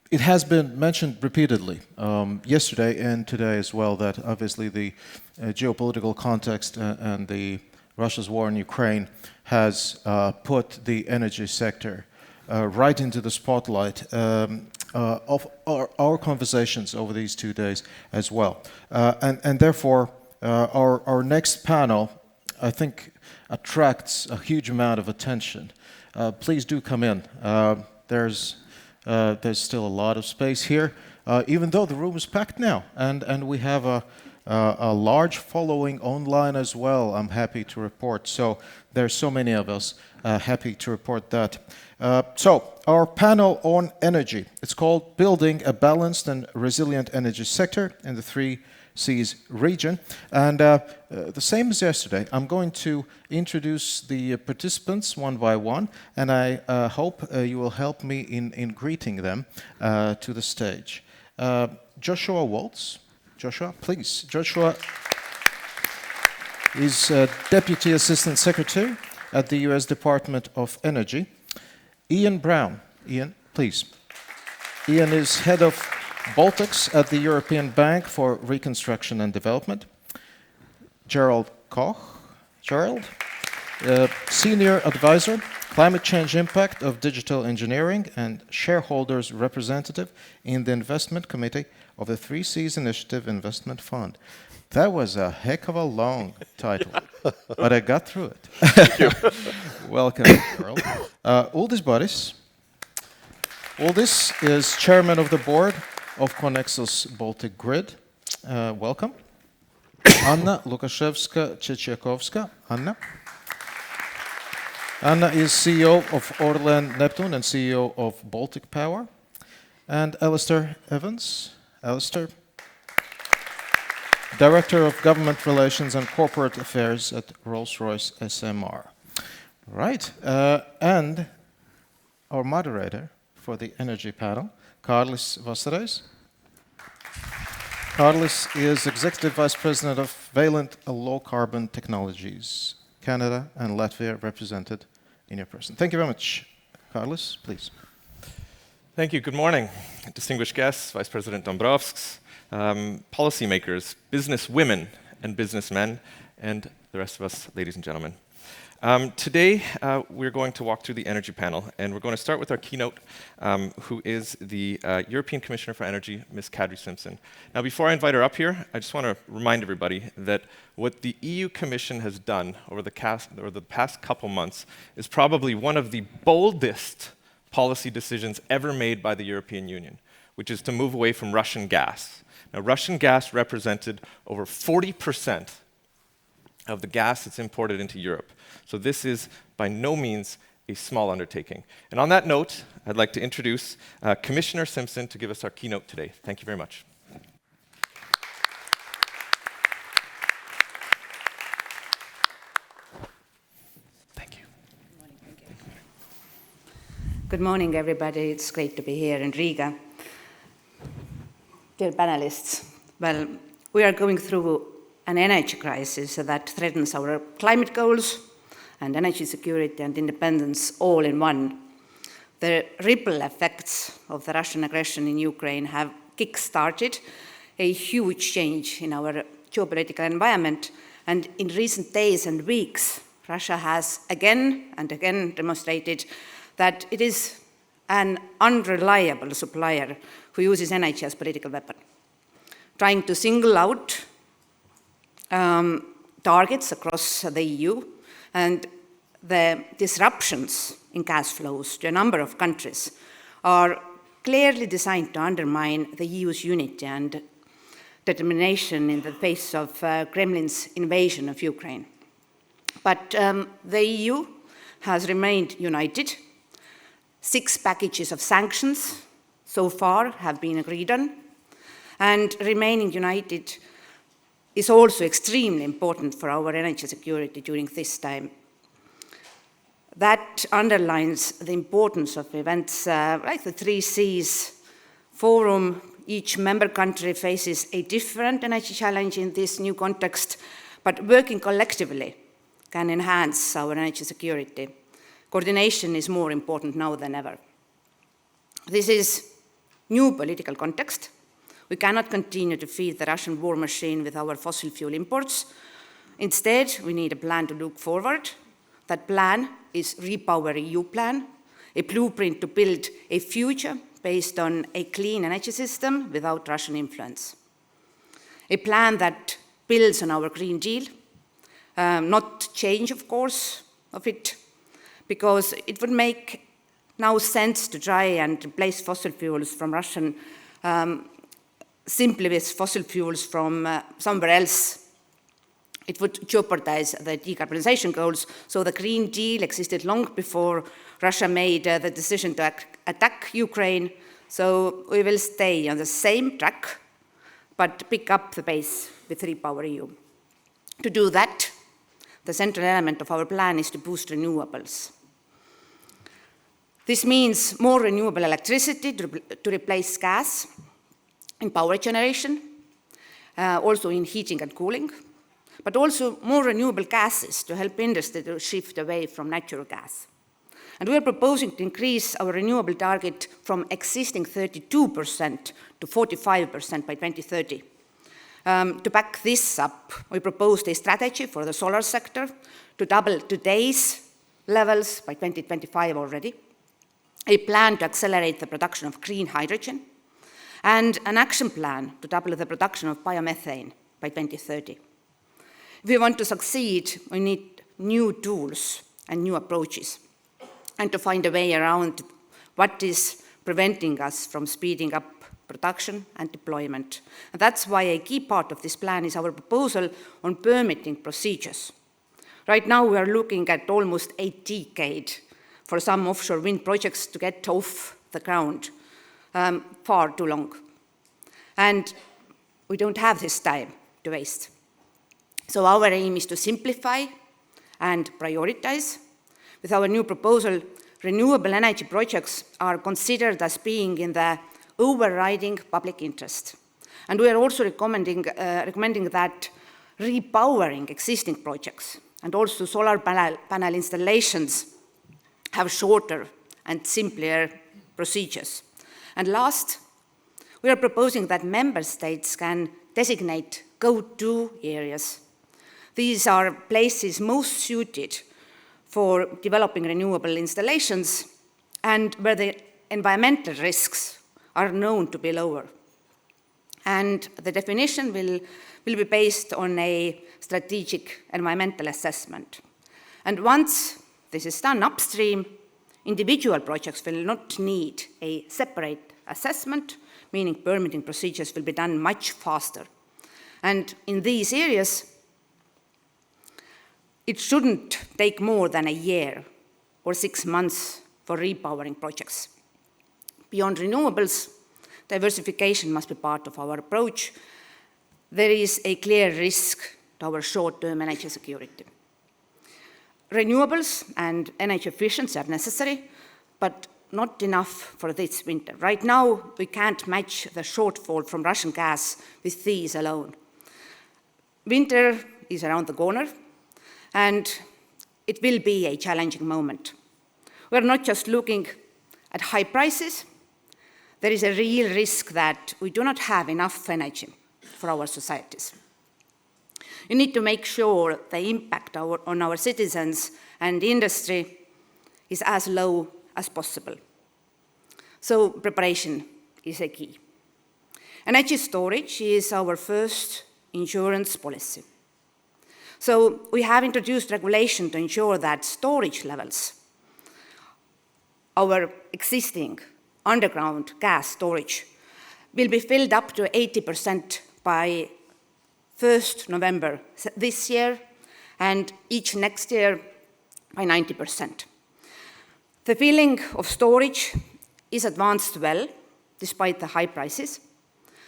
It has been mentioned repeatedly yesterday and today as well that obviously the geopolitical context and the Russia's war in Ukraine has put the energy sector right into the spotlight of our conversations over these 2 days as well. And therefore, our next panel, I think, attracts a huge amount of attention. Please do come in. There's still a lot of space here, even though the room is packed now, and we have a large following online as well, I'm happy to report. So there's so many of us happy to report that. So our panel on energy, it's called Building a Balanced and Resilient Energy Sector in the Three Seas region. And the same as yesterday, I'm going to introduce the participants one by one, and I hope you will help me in greeting them to the stage. Joshua Waltz. Joshua, please. Joshua is Deputy Assistant Secretary at the U.S. Department of Energy. Ian Brown. Ian, please. Ian is Head of Baltics at the European Bank for Reconstruction and Development. Gerald Koch. Gerald, Senior Advisor, Climate Change Impact of Digital Engineering and Shareholders Representative in the Investment Committee of the Three Seas Initiative Investment Fund. That was a heck of a long title, but I got through it. Thank you. Welcome, Gerald. Uldis Baris. Uldis is Chairman of the Board of Connexus Baltic Grid. Welcome. Anna Lukashevska-Chechiakovska. Anna. Anna is CEO of Orlen Neptune and CEO of Baltic Power. And Alistair Evans. Alistair, Director of Government Relations and Corporate Affairs at Rolls-Royce SMR. Right. And our moderator for the energy panel, Kārlis Vasarais. Kārlis is Executive Vice President of Valent Low Carbon Technologies, Canada and Latvia represented in your person. Thank you very much. Kārlis, please. Thank you. Good morning, distinguished guests, Vice President Dombrovskis, policymakers, business women and businessmen, and the rest of us, ladies and gentlemen. Today, we're going to walk through the energy panel, and we're going to start with our keynote, who is the European Commissioner for Energy, Ms. Kadri Simpson. Now, before I invite her up here, I just want to remind everybody that what the EU Commission has done over the past couple months is probably one of the boldest policy decisions ever made by the European Union, which is to move away from Russian gas. Now, Russian gas represented over 40% of the gas that's imported into Europe. So this is by no means a small undertaking. And on that note, I'd like to introduce Commissioner Simpson to give us our keynote today. Thank you very much. Thank you. Good morning, everybody. It's great to be here in Riga. Dear panelists, well, we are going through an energy crisis that threatens our climate goals and energy security and independence all in one. The ripple effects of the Russian aggression in Ukraine have kick-started a huge change in our geopolitical environment, and in recent days and weeks, Russia has again and again demonstrated that it is an unreliable supplier who uses energy as a political weapon, trying to single out targets across the EU, and the disruptions in gas flows to a number of countries are clearly designed to undermine the EU's unity and determination in the face of Kremlin's invasion of Ukraine. But the EU has remained united. 6 packages of sanctions so far have been agreed on, and remaining united is also extremely important for our energy security during this time. That underlines the importance of events like the Three Seas Forum. Each member country faces a different energy challenge in this new context, but working collectively can enhance our energy security. Coordination is more important now than ever. This is new political context. We cannot continue to feed the Russian war machine with our fossil fuel imports. Instead, we need a plan to look forward. That plan is REPowerEU plan, a blueprint to build a future based on a clean energy system without Russian influence. A plan that builds on our Green Deal, not change, of course, of it, because it would make now sense to try and replace fossil fuels from Russian, simply with fossil fuels from somewhere else. It would jeopardize the decarbonization goals, so the Green Deal existed long before Russia made the decision to attack Ukraine, so we will stay on the same track, but pick up the pace with REPowerEU. To do that, the central element of our plan is to boost renewables. This means more renewable electricity to replace gas in power generation, also in heating and cooling, but also more renewable gases to help industry to shift away from natural gas. And we are proposing to increase our renewable target from existing 32% to 45% by 2030. To back this up, we proposed a strategy for the solar sector to double today's levels by 2025 already, a plan to accelerate the production of green hydrogen, and an action plan to double the production of biomethane by 2030. If we want to succeed, we need new tools and new approaches, and to find a way around what is preventing us from speeding up production and deployment. And that's why a key part of this plan is our proposal on permitting procedures. Right now, we are looking at almost a decade for some offshore wind projects to get off the ground, far too long. And we don't have this time to waste. So our aim is to simplify and prioritize. With our new proposal, renewable energy projects are considered as being in the overriding public interest. And we are also recommending that repowering existing projects and also solar panel installations have shorter and simpler procedures. And last, we are proposing that member states can designate go-to areas. These are places most suited for developing renewable installations and where the environmental risks are known to be lower. And the definition will be based on a strategic environmental assessment. And once this is done upstream, individual projects will not need a separate assessment, meaning permitting procedures will be done much faster. And in these areas, it shouldn't take more than a year or 6 months for repowering projects. Beyond renewables, diversification must be part of our approach. There is a clear risk to our short-term energy security. Renewables and energy efficiency are necessary, but not enough for this winter. Right now, we can't match the shortfall from Russian gas with these alone. Winter is around the corner, and it will be a challenging moment. We're not just looking at high prices. There is a real risk that we do not have enough energy for our societies. You need to make sure the impact on our citizens and industry is as low as possible. So preparation is a key. Energy storage is our first insurance policy. So we have introduced regulation to ensure that storage levels, our existing underground gas storage, will be filled up to 80% by 1st November this year, and each next year by 90%. The filling of storage is advanced well, despite the high prices.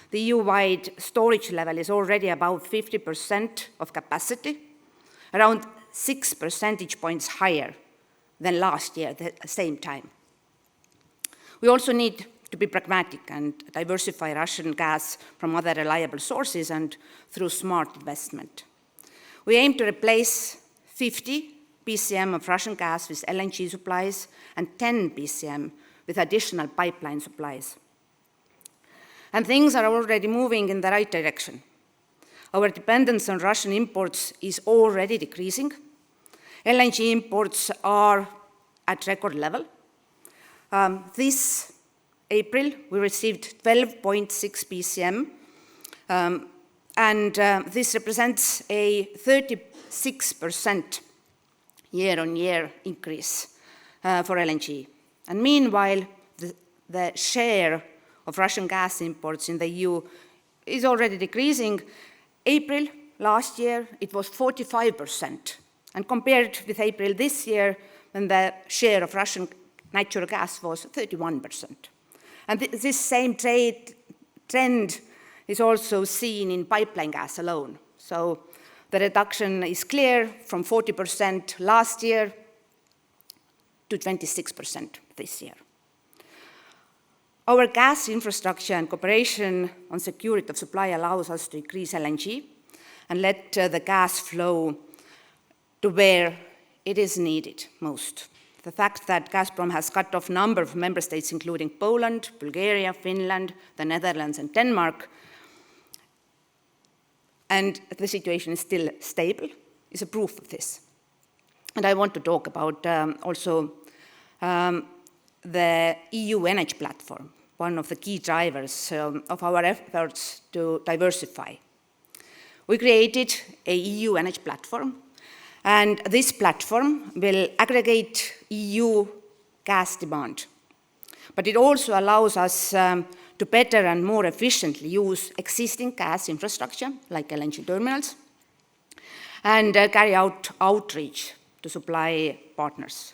The EU-wide storage level is already about 50% of capacity, around 6 percentage points higher than last year at the same time. We also need to be pragmatic and diversify Russian gas from other reliable sources and through smart investment. We aim to replace 50 BCM of Russian gas with LNG supplies and 10 BCM with additional pipeline supplies. And things are already moving in the right direction. Our dependence on Russian imports is already decreasing. LNG imports are at record level. This April, we received 12.6 BCM, and this represents a 36% year-on-year increase for LNG. And meanwhile, the share of Russian gas imports in the EU is already decreasing. April last year, it was 45%. And compared with April this year, when the share of Russian natural gas was 31%. And this same trend is also seen in pipeline gas alone. So the reduction is clear from 40% last year to 26% this year. Our gas infrastructure and cooperation on security of supply allows us to increase LNG and let the gas flow to where it is needed most. The fact that Gazprom has cut off a number of member states, including Poland, Bulgaria, Finland, the Netherlands, and Denmark, and the situation is still stable, is a proof of this. And I want to talk about also the EU Energy Platform, one of the key drivers of our efforts to diversify. We created a EU Energy Platform, and this platform will aggregate EU gas demand. But it also allows us to better and more efficiently use existing gas infrastructure, like LNG terminals, and carry out outreach to supply partners.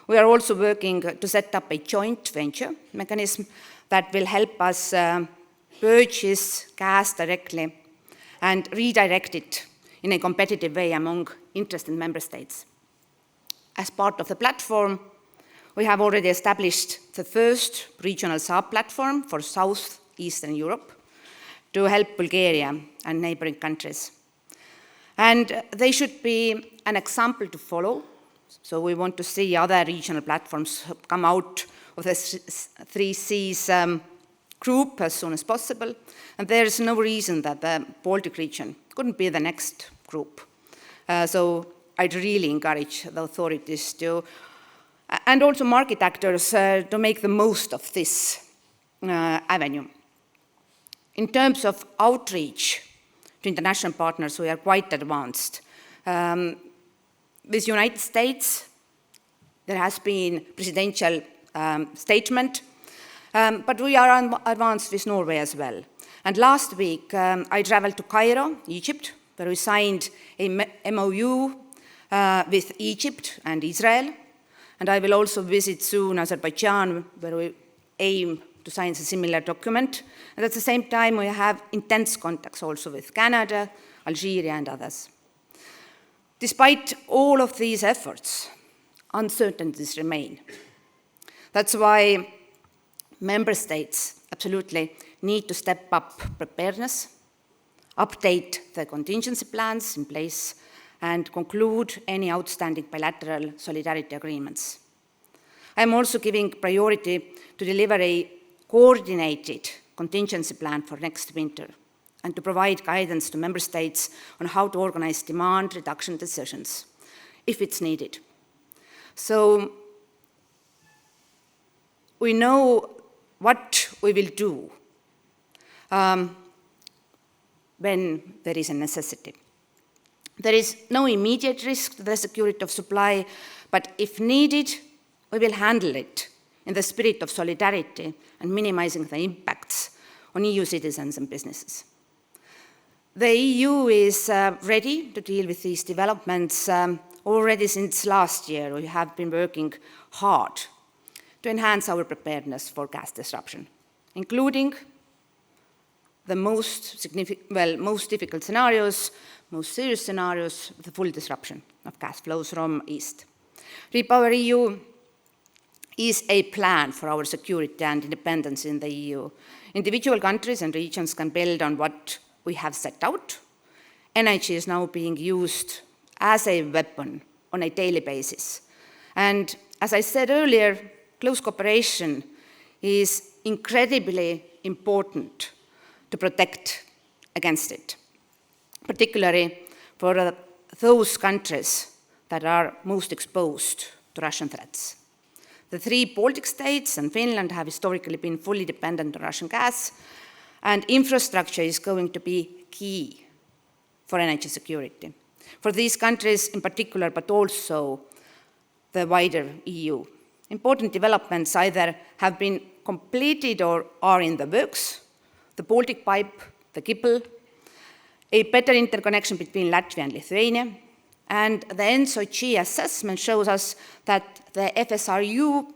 We are also working to set up a joint venture mechanism that will help us purchase gas directly and redirect it in a competitive way among interested member states. As part of the platform, we have already established the first regional sub-platform for southeastern Europe to help Bulgaria and neighboring countries. And they should be an example to follow. So we want to see other regional platforms come out of the Three Seas group as soon as possible. And there is no reason that the Baltic region couldn't be the next group. So I'd really encourage the authorities to, and also market actors, to make the most of this avenue. In terms of outreach to international partners, we are quite advanced. With United States, there has been presidential statement, but we are advanced with Norway as well. And last week, I traveled to Cairo, Egypt, where we signed a MOU with Egypt and Israel. And I will also visit soon Azerbaijan, where we aim to sign a similar document. And at the same time, we have intense contacts also with Canada, Algeria, and others. Despite all of these efforts, uncertainties remain. That's why member states absolutely need to step up preparedness, update the contingency plans in place, and conclude any outstanding bilateral solidarity agreements. I'm also giving priority to deliver a coordinated contingency plan for next winter and to provide guidance to member states on how to organize demand reduction decisions, if it's needed. So we know what we will do when there is a necessity. There is no immediate risk to the security of supply, but if needed, we will handle it in the spirit of solidarity and minimizing the impacts on EU citizens and businesses. The EU is ready to deal with these developments. Already since last year, we have been working hard to enhance our preparedness for gas disruption, including the most difficult scenarios, most serious scenarios, the full disruption of gas flows from east. REPowerEU is a plan for our security and independence in the EU. Individual countries and regions can build on what we have set out. Energy is now being used as a weapon on a daily basis. And as I said earlier, close cooperation is incredibly important to protect against it, particularly for those countries that are most exposed to Russian threats. The 3 Baltic states and Finland have historically been fully dependent on Russian gas, and infrastructure is going to be key for energy security. For these countries in particular, but also the wider EU. Important developments either have been completed or are in the works: the Baltic Pipe, the Gipel, a better interconnection between Latvia and Lithuania, and the ENTSO-G assessment shows us that the FSRU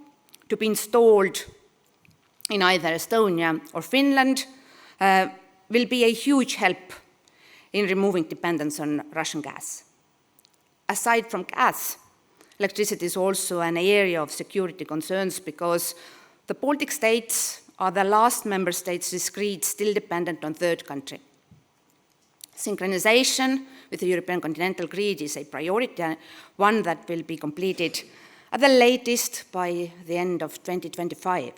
to be installed in either Estonia or Finland will be a huge help in removing dependence on Russian gas. Aside from gas, electricity is also an area of security concerns because the Baltic states are the last member states this grid still dependent on third country. Synchronization with the European continental grid is a priority, one that will be completed at the latest by the end of 2025.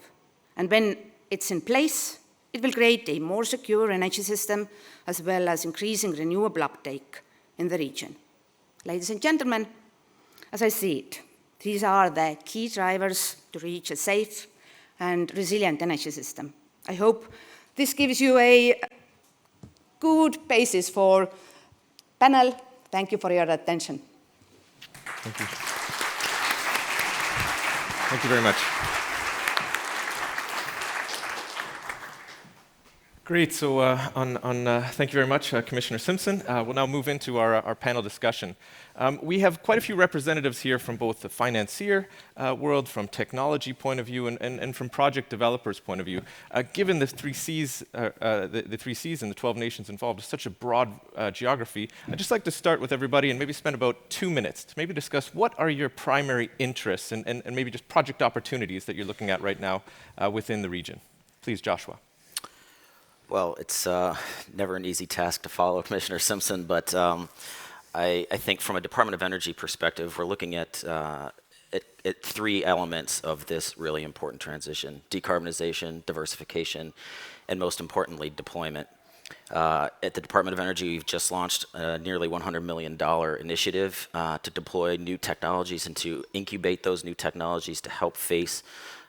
And when it's in place, it will create a more secure energy system as well as increasing renewable uptake in the region. Ladies and gentlemen, as I see it, these are the key drivers to reach a safe and resilient energy system. I hope this gives you a good basis for panel. Thank you for your attention. Thank you. Thank you very much. Great. So thank you very much, Commissioner Simpson. We'll now move into our panel discussion. We have quite a few representatives here from both the financier world, from technology point of view, and from project developers' point of view. Given the 3 Cs, the 3 Cs and the 12 nations involved is such a broad geography, I'd just like to start with everybody and maybe spend about 2 minutes to maybe discuss what are your primary interests and maybe just project opportunities that you're looking at right now within the region. Please, Joshua. Well, it's never an easy task to follow Commissioner Simpson, but I think from a Department of Energy perspective, we're looking at 3 elements of this really important transition: decarbonization, diversification, and most importantly, deployment. At the Department of Energy, we've just launched a nearly $100 million initiative to deploy new technologies and to incubate those new technologies to help face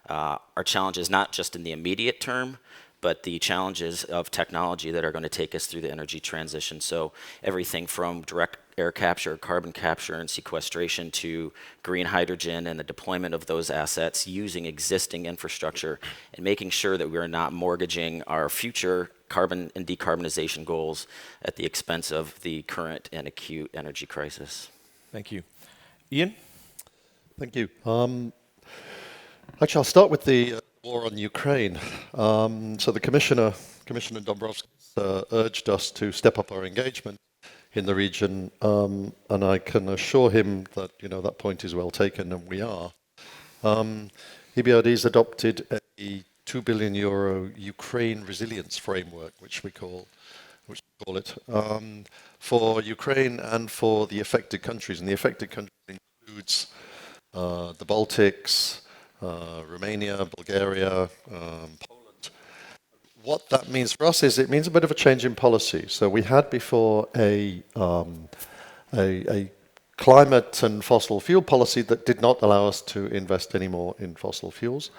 our challenges, not just in the immediate term, but the challenges of technology that are going to take us through the energy transition. So everything from direct air capture, carbon capture and sequestration to green hydrogen and the deployment of those assets using existing infrastructure and making sure that we are not mortgaging our future carbon and decarbonization goals at the expense of the current and acute energy crisis. Thank you. Ian? Thank you. Actually, I'll start with the war on Ukraine. So the Commissioner Dombrovskis urged us to step up our engagement in the region, and I can assure him that that point is well taken, and we are. EBRD has adopted a €2 billion Ukraine resilience framework, which we call it, for Ukraine and for the affected countries, and the affected countries includes the Baltics, Romania, Bulgaria, Poland. What that means for us is it means a bit of a change in policy. So we had before a climate and fossil fuel policy that did not allow us to invest anymore in fossil fuels.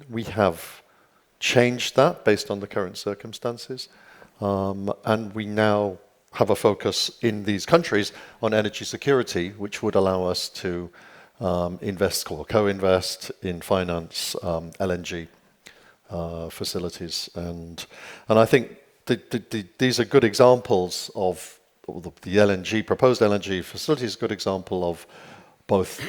We have changed that based on the current circumstances, and we now have a focus in these countries on energy security, which would allow us to invest or co-invest in finance LNG facilities, and I think these are good examples of the proposed LNG facilities. Good example of both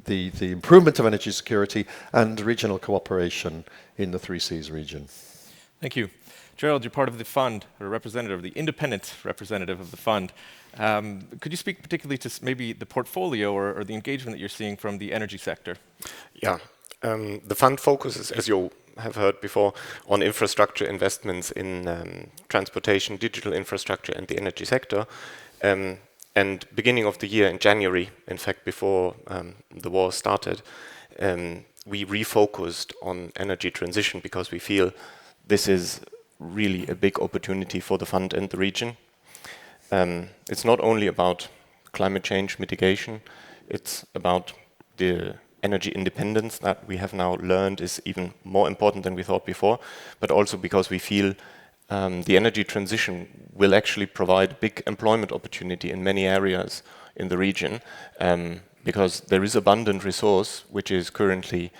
the improvement of energy security and regional cooperation in the 3 Seas region. Thank you. Gerald, you're part of the fund, or representative, the independent representative of the fund. Could you speak particularly to maybe the portfolio or the engagement that you're seeing from the energy sector? Yeah, the fund focuses, as you have heard before, on infrastructure investments in transportation, digital infrastructure, and the energy sector. And beginning of the year, in January, in fact, before the war started, we refocused on energy transition because we feel this is really a big opportunity for the fund and the region. It's not only about climate change mitigation, it's about the energy independence that we have now learned is even more important than we thought before, but also because we feel the energy transition will actually provide big employment opportunity in many areas in the region, because there is abundant resource which is currently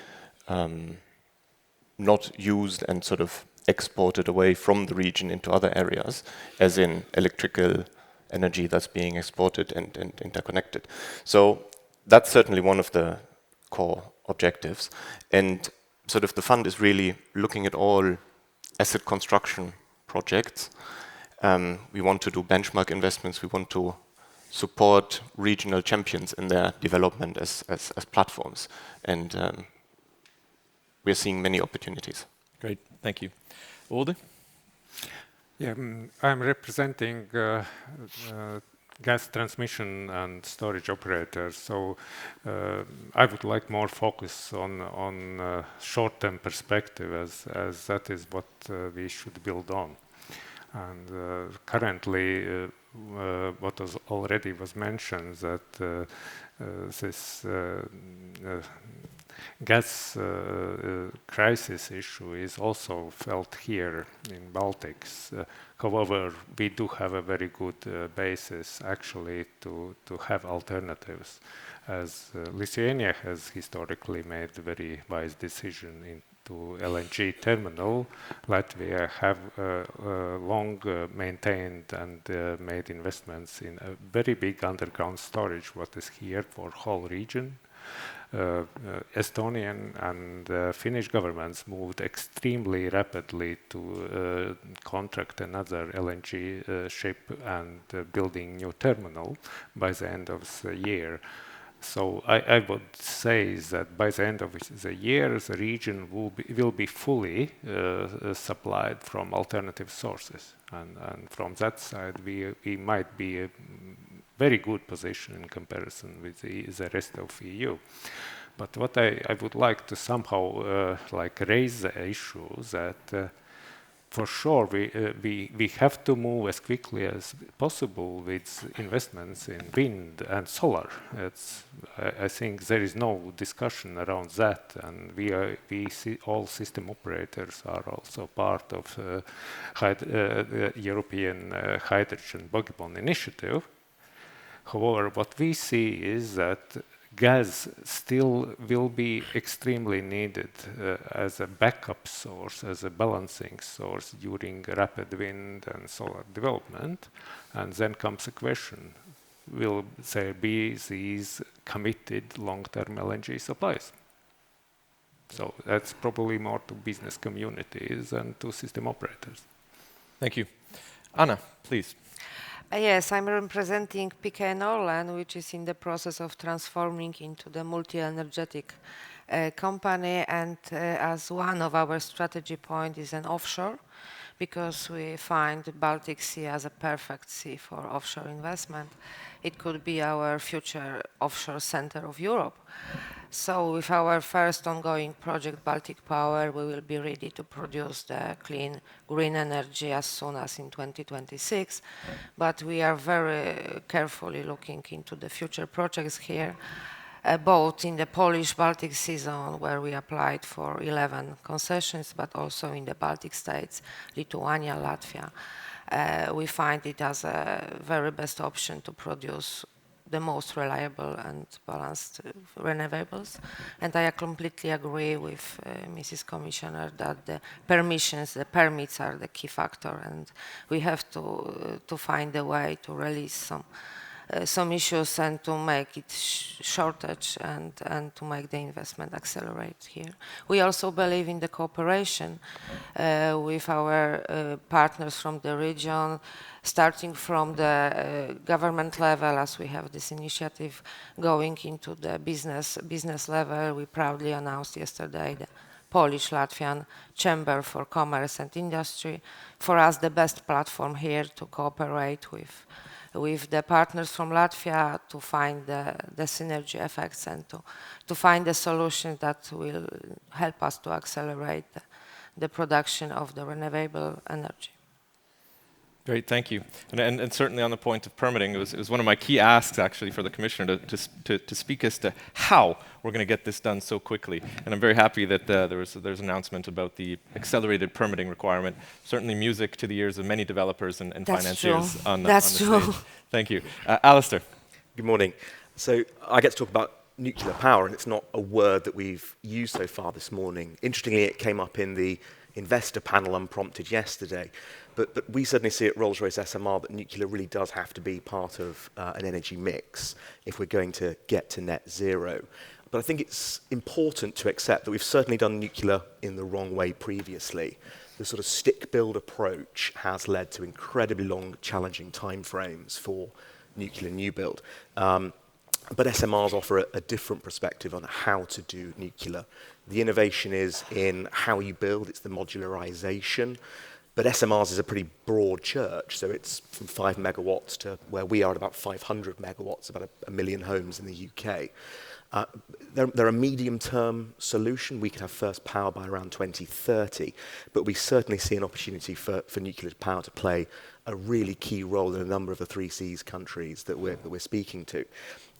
not used and sort of exported away from the region into other areas, as in electrical energy that's being exported and interconnected. So that's certainly one of the core objectives. And sort of the fund is really looking at all asset construction projects. We want to do benchmark investments. We want to support regional champions in their development as platforms. And we're seeing many opportunities. Great, thank you. Olde? Yeah, I'm representing gas transmission and storage operators. So I would like more focus on short-term perspective, as that is what we should build on. And currently, what already was mentioned, that this gas crisis issue is also felt here in Baltics. However, we do have a very good basis actually to have alternatives, as Lithuania has historically made a very wise decision into LNG terminal. Latvia have long maintained and made investments in a very big underground storage, what is here for whole region. Estonian and Finnish governments moved extremely rapidly to contract another LNG ship and building new terminal by the end of the year. So I would say that by the end of the year, the region will be fully supplied from alternative sources. And from that side, we might be a very good position in comparison with the rest of EU. But what I would like to somehow raise the issue that for sure we have to move as quickly as possible with investments in wind and solar. I think there is no discussion around that, and we see all system operators are also part of the European Hydrogen Backbone Initiative. However, what we see is that gas still will be extremely needed as a backup source, as a balancing source during rapid wind and solar development. And then comes the question, will there be these committed long-term LNG supplies? So that's probably more to business communities and to system operators. Thank you. Anna, please. Yes, I'm representing PKN Orlen, which is in the process of transforming into the multi-energetic company, and as one of our strategy point is an offshore, because we find the Baltic Sea as a perfect sea for offshore investment. It could be our future offshore center of Europe. So with our first ongoing project, Baltic Power, we will be ready to produce the clean green energy as soon as in 2026. But we are very carefully looking into the future projects here, both in the Polish Baltic Sea zone, where we applied for 11 concessions, but also in the Baltic states, Lithuania, Latvia. We find it as a very best option to produce the most reliable and balanced renewables. And I completely agree with Mrs. Commissioner that the permits are the key factor, and we have to find a way to release some issues and to make it shortage and to make the investment accelerate here. We also believe in the cooperation with our partners from the region, starting from the government level, as we have this initiative going into the business level. We proudly announced yesterday the Polish-Latvian Chamber for Commerce and Industry. For us, the best platform here to cooperate with with the partners from Latvia to find the synergy effects and to find a solution that will help us to accelerate the production of the renewable energy. Great, thank you. And certainly on the point of permitting, it was one of my key asks actually for the Commissioner to speak as to how we're going to get this done so quickly. And I'm very happy that there's an announcement about the accelerated permitting requirement. Certainly music to the ears of many developers and financiers on the stage. Thank you. Alistair. Good morning. So I get to talk about nuclear power, and it's not a word that we've used so far this morning. Interestingly, it came up in the investor panel unprompted yesterday. But we certainly see at Rolls-Royce SMR that nuclear really does have to be part of an energy mix if we're going to get to net zero. But I think it's important to accept that we've certainly done nuclear in the wrong way previously. The sort of stick-build approach has led to incredibly long, challenging timeframes for nuclear new build. But SMRs offer a different perspective on how to do nuclear. The innovation is in how you build, it's the modularization. But SMRs is a pretty broad church, so it's from 5 megawatts to where we are at about 500 megawatts, about a million homes in the UK. They're a medium-term solution. We could have first power by around 2030, but we certainly see an opportunity for nuclear power to play a really key role in a number of the 3Cs countries that we're speaking to.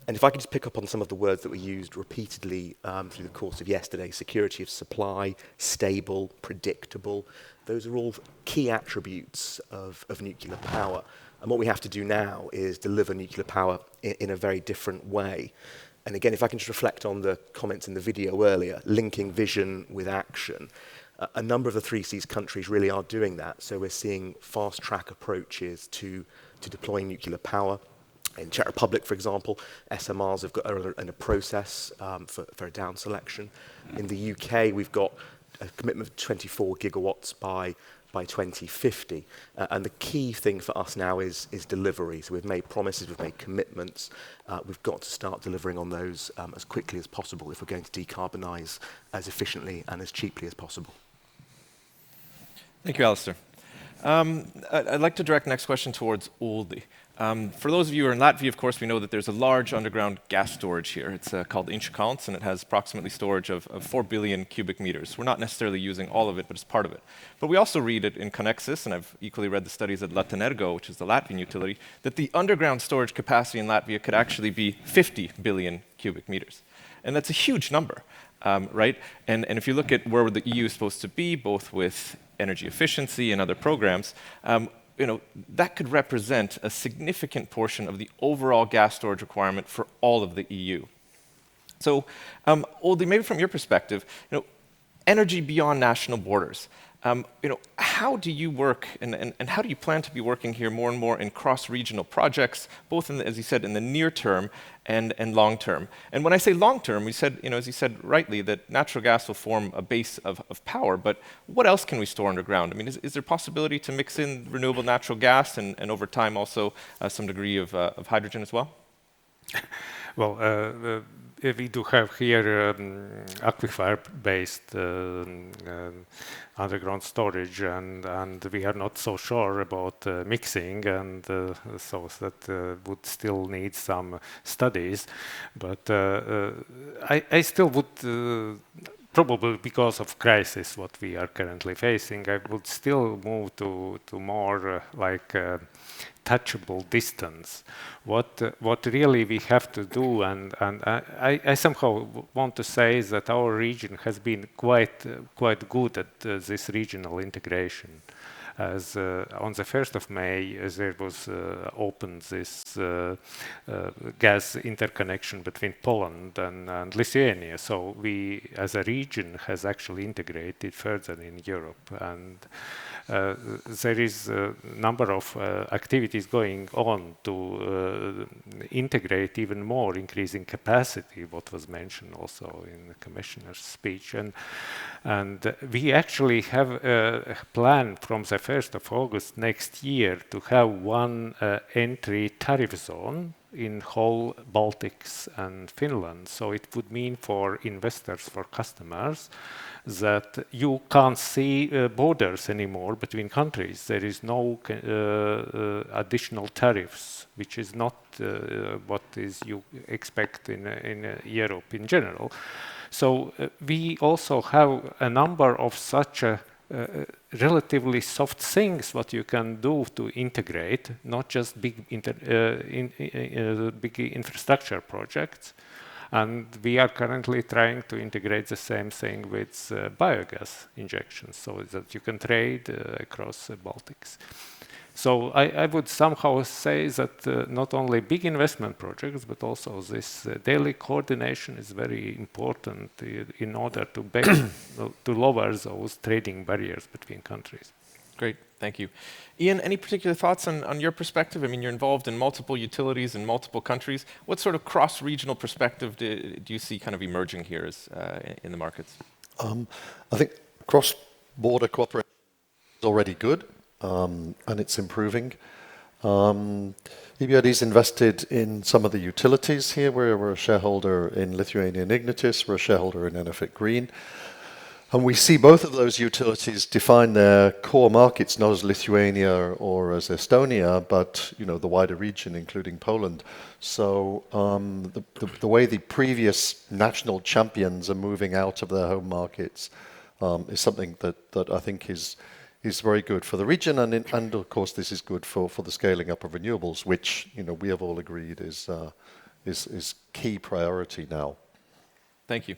And if I could just pick up on some of the words that were used repeatedly through the course of yesterday, security of supply, stable, predictable, those are all key attributes of nuclear power. And what we have to do now is deliver nuclear power in a very different way. And again, if I can just reflect on the comments in the video earlier, linking vision with action, a number of the 3Cs countries really are doing that. So we're seeing fast-track approaches to deploying nuclear power. In Czech Republic, for example, SMRs have got a process for a down selection. In the UK, we've got a commitment of 24 gigawatts by 2050. And the key thing for us now is delivery. So we've made promises, we've made commitments. We've got to start delivering on those as quickly as possible if we're going to decarbonise as efficiently and as cheaply as possible. Thank you, Alistair. I'd like to direct the next question towards Oldi. For those of you who are in Latvia, of course, we know that there's a large underground gas storage here. It's called Inčukalns, and it has approximately storage of 4 billion cubic meters. We're not necessarily using all of it, but it's part of it. But we also read it in Connexus, and I've equally read the studies at Latvenergo, which is the Latvian utility, that the underground storage capacity in Latvia could actually be 50 billion cubic meters. And that's a huge number, right? And if you look at where the EU is supposed to be, both with energy efficiency and other programs, that could represent a significant portion of the overall gas storage requirement for all of the EU. So, Oldi, maybe from your perspective, energy beyond national borders. How do you work and how do you plan to be working here more and more in cross-regional projects, both in as you said, in the near term and long term? And when I say long term, we said, as you said rightly, that natural gas will form a base of power, but what else can we store underground? I mean, is there possibility to mix in renewable natural gas and over time also some degree of hydrogen as well? Well, we do have here aquifer-based underground storage, and we are not so sure about mixing, and so that would still need some studies. But I still would, probably because of crisis, what we are currently facing, I would still move to more like touchable distance. What really we have to do, and I somehow want to say that our region has been quite good at this regional integration. As on the 1st of May, there was opened this gas interconnection between Poland and Lithuania. So we, as a region, has actually integrated further in Europe, and there is a number of activities going on to integrate even more, increasing capacity, what was mentioned also in the Commissioner's speech. And we actually have a plan from the 1st of August next year to have one entry tariff zone in whole Baltics and Finland. So it would mean for investors, for customers, that you can't see borders anymore between countries. There is no additional tariffs, which is not what is you expect in Europe in general. So we also have a number of such relatively soft things what you can do to integrate, not just big infrastructure projects. And we are currently trying to integrate the same thing with biogas injections, so that you can trade across the Baltics. So I would somehow say that not only big investment projects, but also this daily coordination is very important in order to to lower those trading barriers between countries. Great, thank you. Ian, any particular thoughts on your perspective? I mean, you're involved in multiple utilities in multiple countries. What sort of cross-regional perspective do you see kind of emerging here in the markets? I think cross-border cooperation is already good, and it's improving. EBRD's invested in some of the utilities here. We're a shareholder in Lithuanian Ignitis, we're a shareholder in Enefit Green. And we see both of those utilities define their core markets not as Lithuania or as Estonia, but the wider region, including Poland. So the way the previous national champions are moving out of their home markets is something that I think is very good for the region, and of course this is good for the scaling up of renewables, which we have all agreed is key priority now. Thank you.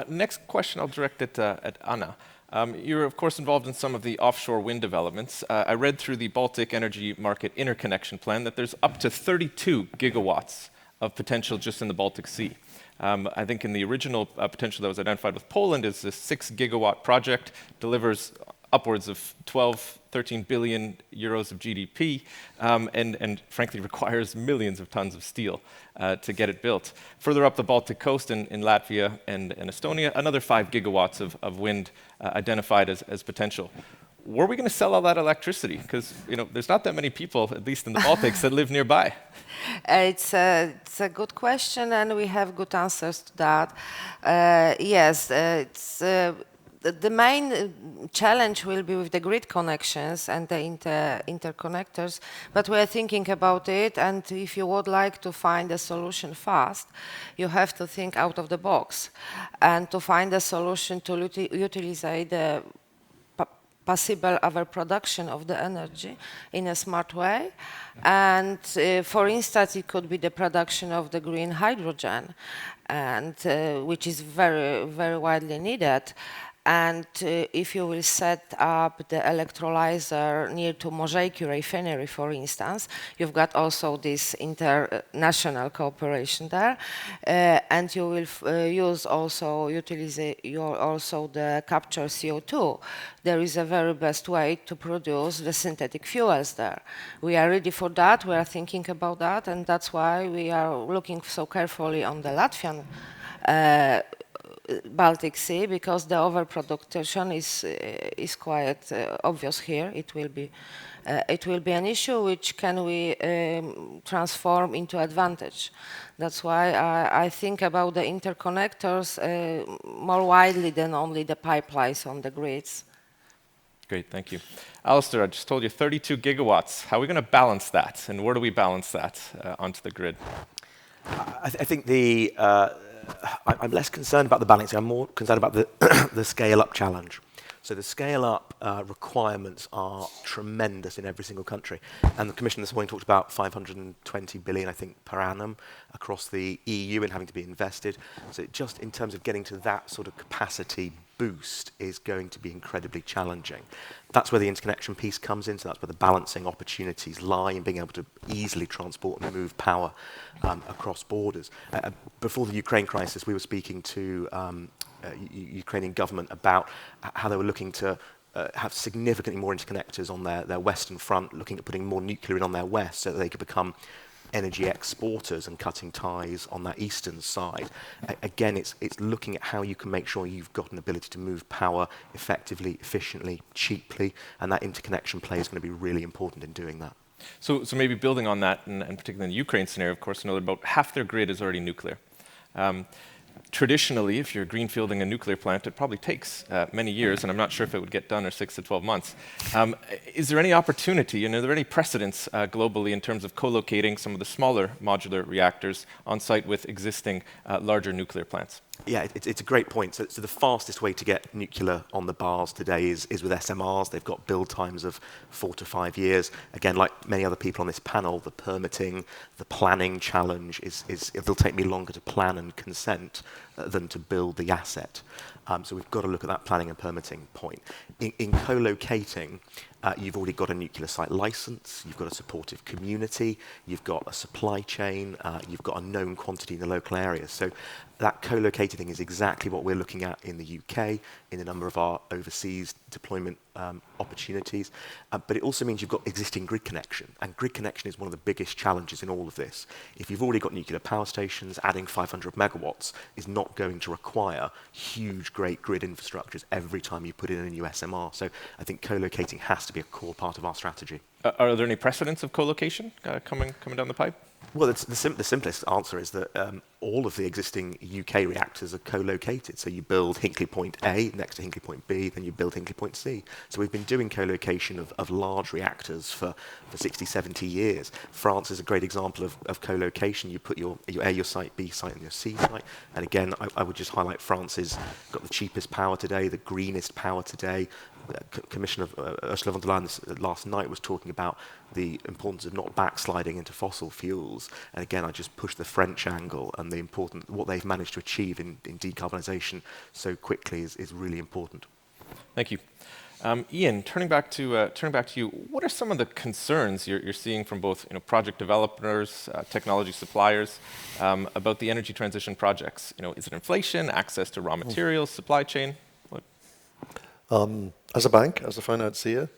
Next question I'll direct at Anna. You're, of course, involved in some of the offshore wind developments. I read through the Baltic Energy Market Interconnection Plan that there's up to 32 gigawatts of potential just in the Baltic Sea. I think in the original potential that was identified with Poland is a 6 gigawatt project, delivers upwards of 13 billion euros of GDP, and frankly requires millions of tons of steel to get it built. Further up the Baltic coast in Latvia and Estonia, another 5 gigawatts of wind identified as potential. Where are we going to sell all that electricity? Because there's not that many people, at least in the Baltics, that live nearby. It's a good question, and we have good answers to that. Yes, the main challenge will be with the grid connections and the interconnectors, but we are thinking about it, and if you would like to find a solution fast, you have to think out of the box and to find a solution to utilize the possible overproduction of the energy in a smart way. And for instance, it could be the production of the green hydrogen, and which is very, very widely needed. And if you will set up the electrolyzer near to Możejki refinery, for instance, you've got also this international cooperation there, and you will use also the capture CO2. There is a very best way to produce the synthetic fuels there. We are ready for that. We are thinking about that, and that's why we are looking so carefully on the Latvian Baltic Sea, because the overproduction is quite obvious here. It will be an issue which can we transform into advantage. That's why I think about the interconnectors more widely than only the pipelines on the grids. Great, thank you. Alistair, I just told you 32 gigawatts. How are we going to balance that, and where do we balance that onto the grid? I think I'm less concerned about the balancing. I'm more concerned about the scale-up challenge. So the scale-up requirements are tremendous in every single country. And the Commission this morning talked about 520 billion, I think, per annum across the EU and having to be invested. So just in terms of getting to that sort of capacity boost is going to be incredibly challenging. That's where the interconnection piece comes in, so that's where the balancing opportunities lie in being able to easily transport and move power across borders. Before the Ukraine crisis, we were speaking to Ukrainian government about how they were looking to have significantly more interconnectors on their western front, looking at putting more nuclear in on their west so that they could become energy exporters and cutting ties on that eastern side. Again, it's looking at how you can make sure you've got an ability to move power effectively, efficiently, cheaply, and that interconnection play is going to be really important in doing that. So maybe building on that, and particularly in the Ukraine scenario, of course, we know that about half their grid is already nuclear. Traditionally, if you're greenfielding a nuclear plant, it probably takes many years, and I'm not sure if it would get done in 6 to 12 months. Is there any opportunity, and are there any precedents globally in terms of co-locating some of the smaller modular reactors on site with existing larger nuclear plants? Yeah, it's a great point. So the fastest way to get nuclear on the bars today is with SMRs. They've got build times of 4 to 5 years. Again, like many other people on this panel, the permitting, the planning challenge is it'll take me longer to plan and consent than to build the asset. So we've got to look at that planning and permitting point. In co-locating, you've already got a nuclear site license, you've got a supportive community, you've got a supply chain, you've got a known quantity in the local area. So that co-located thing is exactly what we're looking at in the UK, in a number of our overseas deployment opportunities. But it also means you've got existing grid connection, and grid connection is one of the biggest challenges in all of this. If you've already got nuclear power stations, adding 500 megawatts is not going to require huge, great grid infrastructures every time you put in a new SMR. So I think co-locating has to be a core part of our strategy. Are there any precedents of co-location coming down the pipe? Well, the simplest answer is that all of the existing UK reactors are co-located. So you build Hinkley Point A next to Hinkley Point B, then you build Hinkley Point C. So we've been doing co-location of large reactors for 60, 70 years. France is a great example of co-location. You put your A, your site, B site, and your C site. And again, I would just highlight France has got the cheapest power today, the greenest power today. Commissioner Ursula von der Leyen last night was talking about the importance of not backsliding into fossil fuels. And again, I just push the French angle, and what they've managed to achieve in decarbonisation so quickly is really important. Thank you. Ian, turning back to you, what are some of the concerns you're seeing from both project developers, technology suppliers about the energy transition projects? Is it inflation, access to raw materials, supply chain? What? As a bank, as a financier,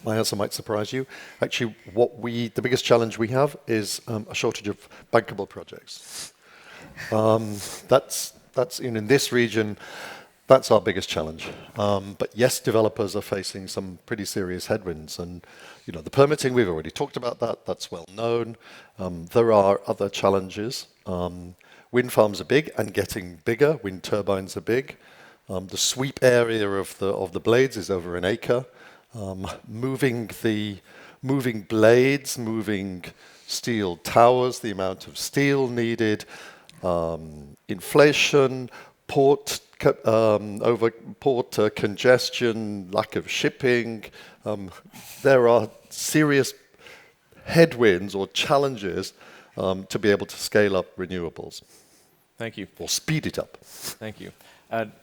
my answer might surprise you. Actually, the biggest challenge we have is a shortage of bankable projects. That's in this region. That's our biggest challenge. But yes, developers are facing some pretty serious headwinds, and the permitting, we've already talked about that. That's well known. There are other challenges. Wind farms are big and getting bigger. Wind turbines are big. The sweep area of the blades is over an acre. Moving blades, moving steel towers, the amount of steel needed, inflation, port congestion, lack of shipping. There are serious headwinds or challenges to be able to scale up renewables. Thank you. Or speed it up. Thank you.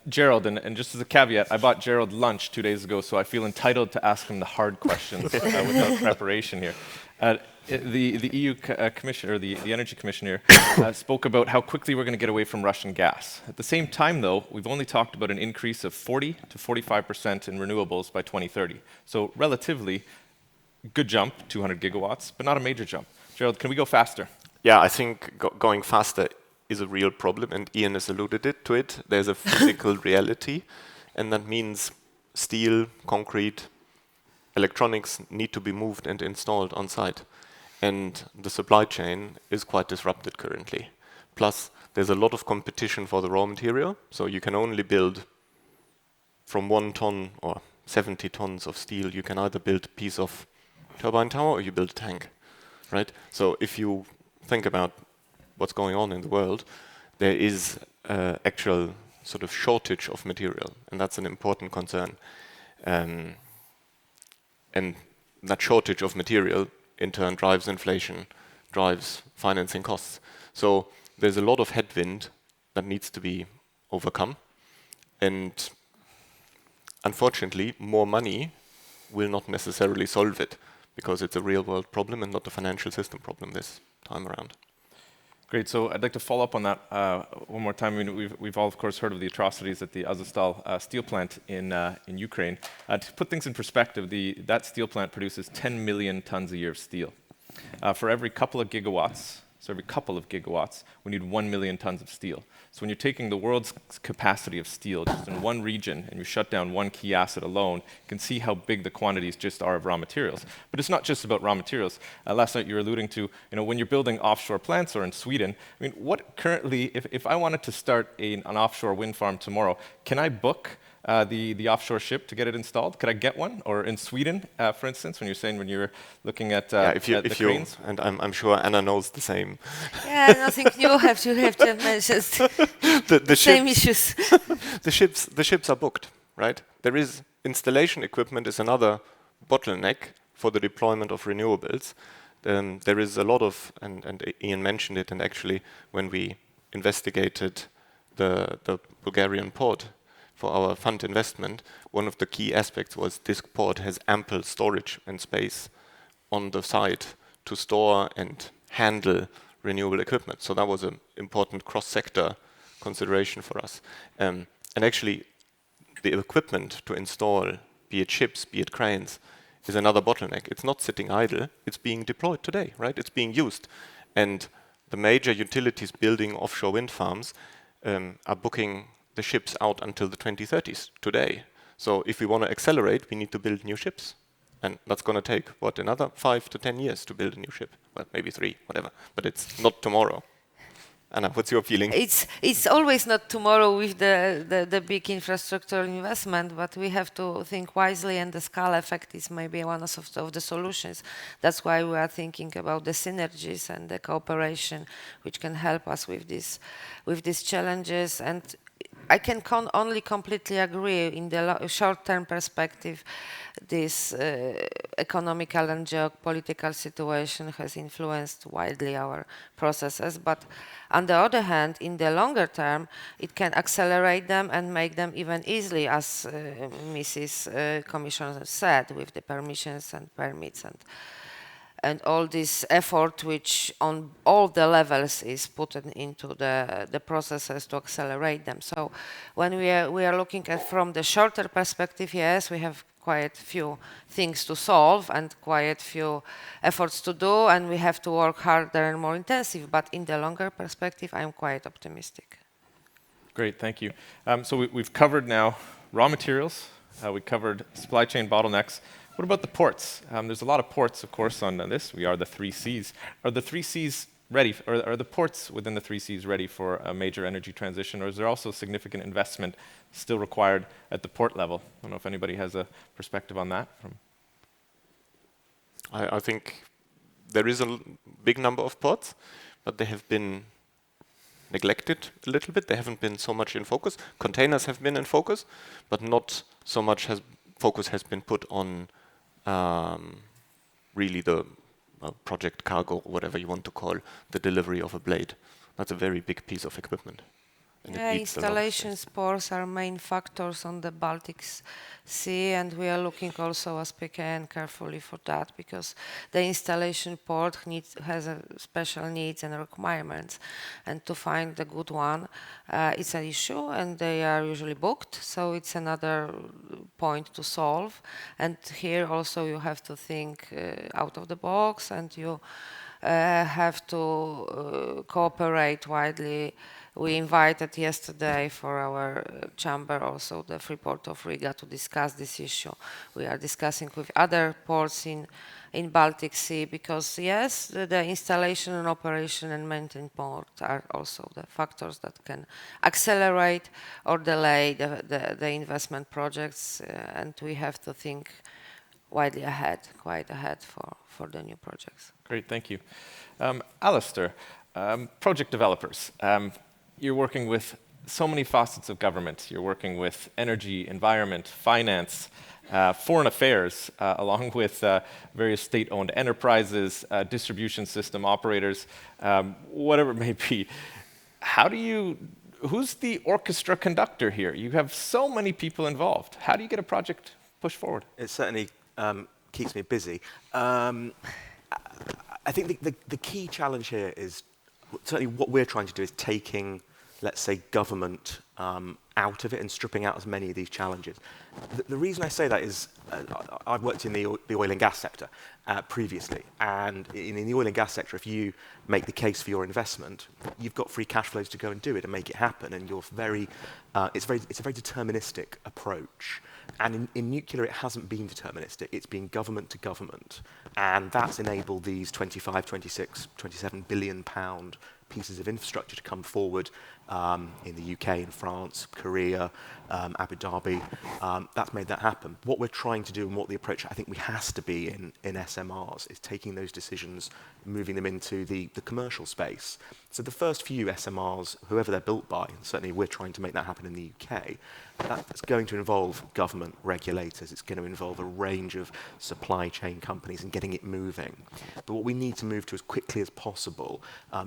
Gerald, and just as a caveat, I bought Gerald lunch 2 days ago, so I feel entitled to ask him the hard questions without preparation here. The EU commissioner, the energy commissioner, spoke about how quickly we're going to get away from Russian gas. At the same time, though, we've only talked about an increase of 40 to 45% in renewables by 2030. So relatively good jump, 200 gigawatts, but not a major jump. Gerald, can we go faster? Yeah, I think going faster is a real problem, and Ian has alluded to it. There's a physical reality, and that means steel, concrete, electronics need to be moved and installed on site. And the supply chain is quite disrupted currently. Plus, there's a lot of competition for the raw material, so you can only build from 1 ton or 70 tons of steel. You can either build a piece of turbine tower or you build a tank, right? So if you think about what's going on in the world, there is actual sort of shortage of material, and that's an important concern. And that shortage of material in turn drives inflation, drives financing costs. So there's a lot of headwind that needs to be overcome. And unfortunately, more money will not necessarily solve it, because it's a real world problem and not a financial system problem this time around. Great. So I'd like to follow up on that one more time. I mean, we've all, of course, heard of the atrocities at the Azovstal steel plant in Ukraine. To put things in perspective, that steel plant produces 10 million tons a year of steel. For every couple of gigawatts, So every couple of gigawatts, we need 1 million tons of steel. So when you're taking the world's capacity of steel just in one region and you shut down one key asset alone, you can see how big the quantities just are of raw materials. But it's not just about raw materials. Last night you were alluding to, when you're building offshore plants or in Sweden, I mean, what currently, if I wanted to start an offshore wind farm tomorrow, can I book the offshore ship to get it installed? Could I get one? Or in Sweden, for instance, when you're looking at if at the cranes? and I'm sure Anna knows the same. Yeah, nothing new. You have to mention The same ships, issues. the ships are booked, right? There is installation equipment is another bottleneck for the deployment of renewables. There is a lot of, and Ian mentioned it, and actually when we investigated the Bulgarian port for our fund investment, one of the key aspects was this port has ample storage and space on the site to store and handle renewable equipment. So that was an important cross-sector consideration for us. And actually, the equipment to install, be it ships, be it cranes, is another bottleneck. It's not sitting idle, it's being deployed today, right? It's being used. And the major utilities building offshore wind farms are booking the ships out until the 2030s today. So if we want to accelerate, we need to build new ships. And that's going to take, another 5 to 10 years to build a new ship? Well, maybe 3, whatever. But it's not tomorrow. Anna, what's your feeling? It's always not tomorrow with the big infrastructure investment, but we have to think wisely, and the scale effect is maybe one of the solutions. That's why we are thinking about the synergies and the cooperation, which can help us with these challenges. And I can only completely agree. In the short-term perspective, this economical and geopolitical situation has influenced widely our processes. But on the other hand, in the longer term, it can accelerate them and make them even easily, as Mrs. Commissioner said, with the permissions and permits and all this effort which on all the levels is put into the processes to accelerate them. So when we are looking at from the shorter perspective, yes, we have quite few things to solve and quite few efforts to do, and we have to work harder and more intensive. But in the longer perspective, I'm quite optimistic. Great, thank you. So we've covered now raw materials, we covered supply chain bottlenecks. What about the ports? There's a lot of ports, of course, on this. We are the 3 Cs. Are the 3 Cs ready, or are the ports within the 3 Cs ready for a major energy transition, or is there also significant investment still required at the port level? I don't know if anybody has a perspective on that. I think there is a big number of ports, but they have been neglected a little bit. They haven't been so much in focus. Containers have been in focus, but not so much focus has been put on really the project cargo, whatever you want to call the delivery of a blade. That's a very big piece of equipment. And Yeah, installations ports are main factors on the Baltic Sea, and we are looking also as PKN carefully for that, because the installation port has a special needs and requirements, and to find the good one, it's an issue, and they are usually booked, so it's another point to solve. And here also you have to think out of the box, and you have to cooperate widely. We invited yesterday for our chamber also the Freeport of Riga to discuss this issue. We are discussing with other ports in Baltic Sea, because yes, the installation and operation and maintenance port are also the factors that can accelerate or delay the investment projects, and we have to think widely ahead, quite ahead for the new projects. Great, thank you. Alistair, project developers. You're working with so many facets of government. You're working with energy, environment, finance, foreign affairs, along with various state-owned enterprises, distribution system operators, whatever it may be. Who's the orchestra conductor here? You have so many people involved. How do you get a project pushed forward? It certainly keeps me busy. I think the key challenge here is, certainly what we're trying to do is taking, let's say, government out of it and stripping out as many of these challenges. The reason I say that is I've worked in the oil and gas sector previously, and in the oil and gas sector, if you make the case for your investment, you've got free cash flows to go and do it and make it happen, and it's a very deterministic approach. And in nuclear, it hasn't been deterministic. It's been government to government, and that's enabled these 25, 26, 27 billion pound pieces of infrastructure to come forward in the UK, in France, Korea, Abu Dhabi. That's made that happen. What we're trying to do and what the approach I think we has to be in SMRs is taking those decisions, moving them into the commercial space. So the first few SMRs, whoever they're built by, and certainly we're trying to make that happen in the UK, that's going to involve government regulators. It's going to involve a range of supply chain companies and getting it moving. But what we need to move to as quickly as possible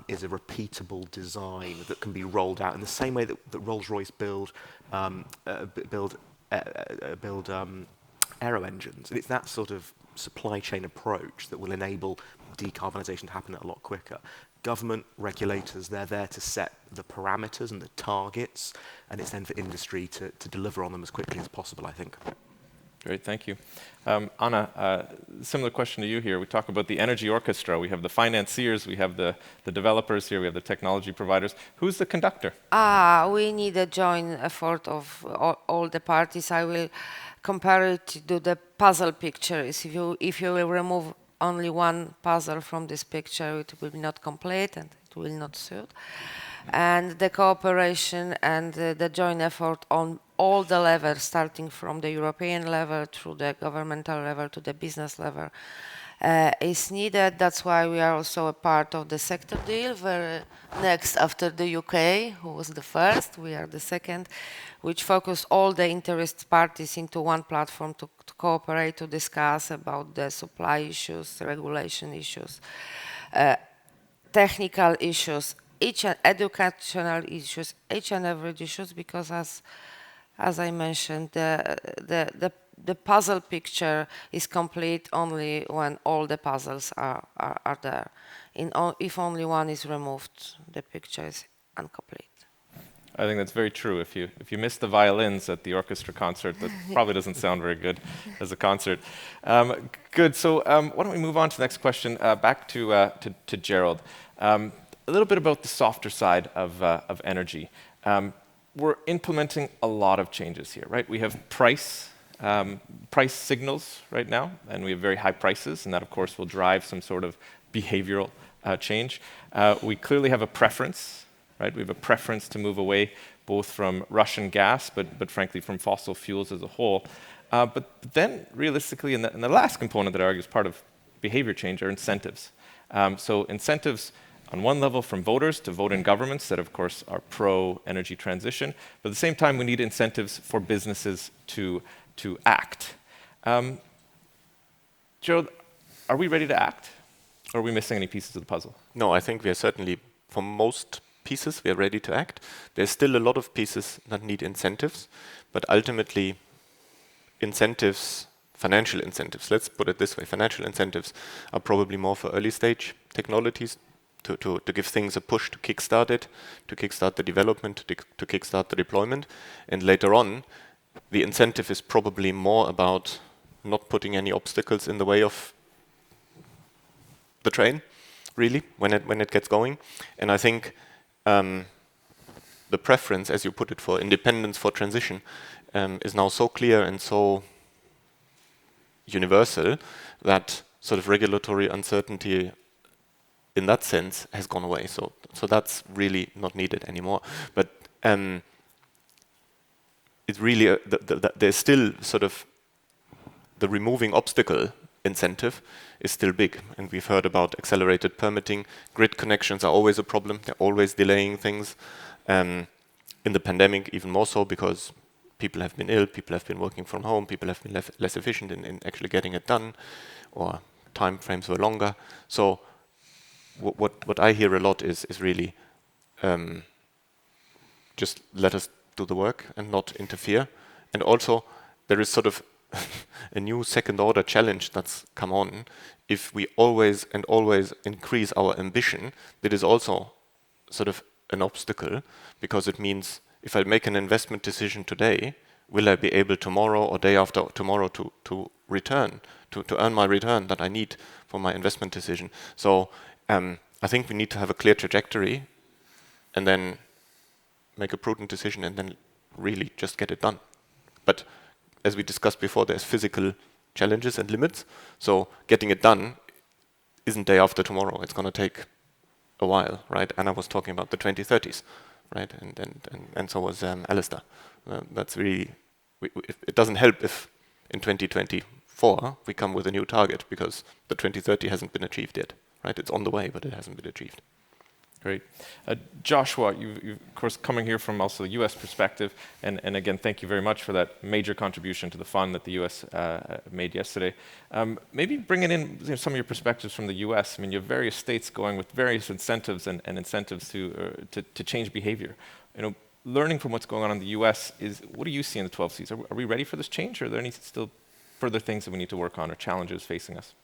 is a repeatable design that can be rolled out in the same way that Rolls-Royce build aero engines. And it's that sort of supply chain approach that will enable decarbonisation to happen a lot quicker. Government regulators, they're there to set the parameters and the targets, and it's then for industry to deliver on them as quickly as possible, I think. Great, thank you. Anna, similar question to you here. We talk about the energy orchestra. We have the financiers, we have the developers here, we have the technology providers. Who's the conductor? We need a joint effort of all the parties. I will compare it to the puzzle picture. If you will remove only one puzzle from this picture, it will be not complete and it will not suit. And the cooperation and the joint effort on all the levels, starting from the European level through the governmental level to the business level, is needed. That's why we are also a part of the sector deal. We're next after the UK, who was the first, we are the second, which focus all the interest parties into one platform to cooperate, to discuss about the supply issues, regulation issues, technical issues, educational issues, each and every issues, because as I mentioned, the puzzle picture is complete only when all the puzzles are there. If only one is removed, the picture is incomplete. I think that's very true. If you miss the violins at the orchestra concert, that probably doesn't sound very good as a concert. Good. So why don't we move on to the next question? Back to Gerald. A little bit about the softer side of energy. We're implementing a lot of changes here, right? We have price signals right now, and we have very high prices, and that, of course, will drive some sort of behavioral change. We clearly have a preference, right? We have a preference to move away both from Russian gas, but frankly from fossil fuels as a whole. But then, realistically, and the last component that I argue is part of behavior change are incentives. So incentives on one level from voters to vote in governments that, of course, are pro-energy transition. But at the same time, we need incentives for businesses to act. Gerald, are we ready to act? Or are we missing any pieces of the puzzle? No, I think we are certainly, for most pieces, we are ready to act. There's still a lot of pieces that need incentives, but ultimately, incentives, financial incentives, let's put it this way, financial incentives are probably more for early stage technologies, to give things a push to kickstart it, to kickstart the development, to kickstart the deployment. And later on, the incentive is probably more about not putting any obstacles in the way of the train, really, when it gets going. And I think the preference, as you put it, for independence for transition is now so clear and so universal that sort of regulatory uncertainty in that sense has gone away. So that's really not needed anymore. But it's really, there's still sort of the removing obstacle incentive is still big. And we've heard about accelerated permitting. Grid connections are always a problem. They're always delaying things. In the pandemic, even more so, because people have been ill, people have been working from home, people have been less efficient in actually getting it done, or time frames were longer. So what I hear a lot is really just let us do the work and not interfere. And also there is sort of a new second order challenge that's come on. If we always increase our ambition, that is also sort of an obstacle, because it means if I make an investment decision today, will I be able tomorrow or day after tomorrow to return, to earn my return that I need for my investment decision? So I think we need to have a clear trajectory and then make a prudent decision and then really just get it done. But as we discussed before, there's physical challenges and limits. So getting it done isn't day after tomorrow. It's going to take a while, right? Anna was talking about the 2030s, right? And so was Alistair. That's really, it doesn't help if in 2024 we come with a new target because the 2030 hasn't been achieved yet, right? It's on the way, but it hasn't been achieved. Great. Joshua, you of course coming here from also the US perspective, and again, thank you very much for that major contribution to the fund that the US made yesterday. Maybe bringing in some of your perspectives from the US. I mean, you have various states going with various incentives and incentives to change behavior. Learning from what's going on in the US, what do you see in the 12 Cs? Are we ready for this change, or are there any still further things that we need to work on or challenges facing us?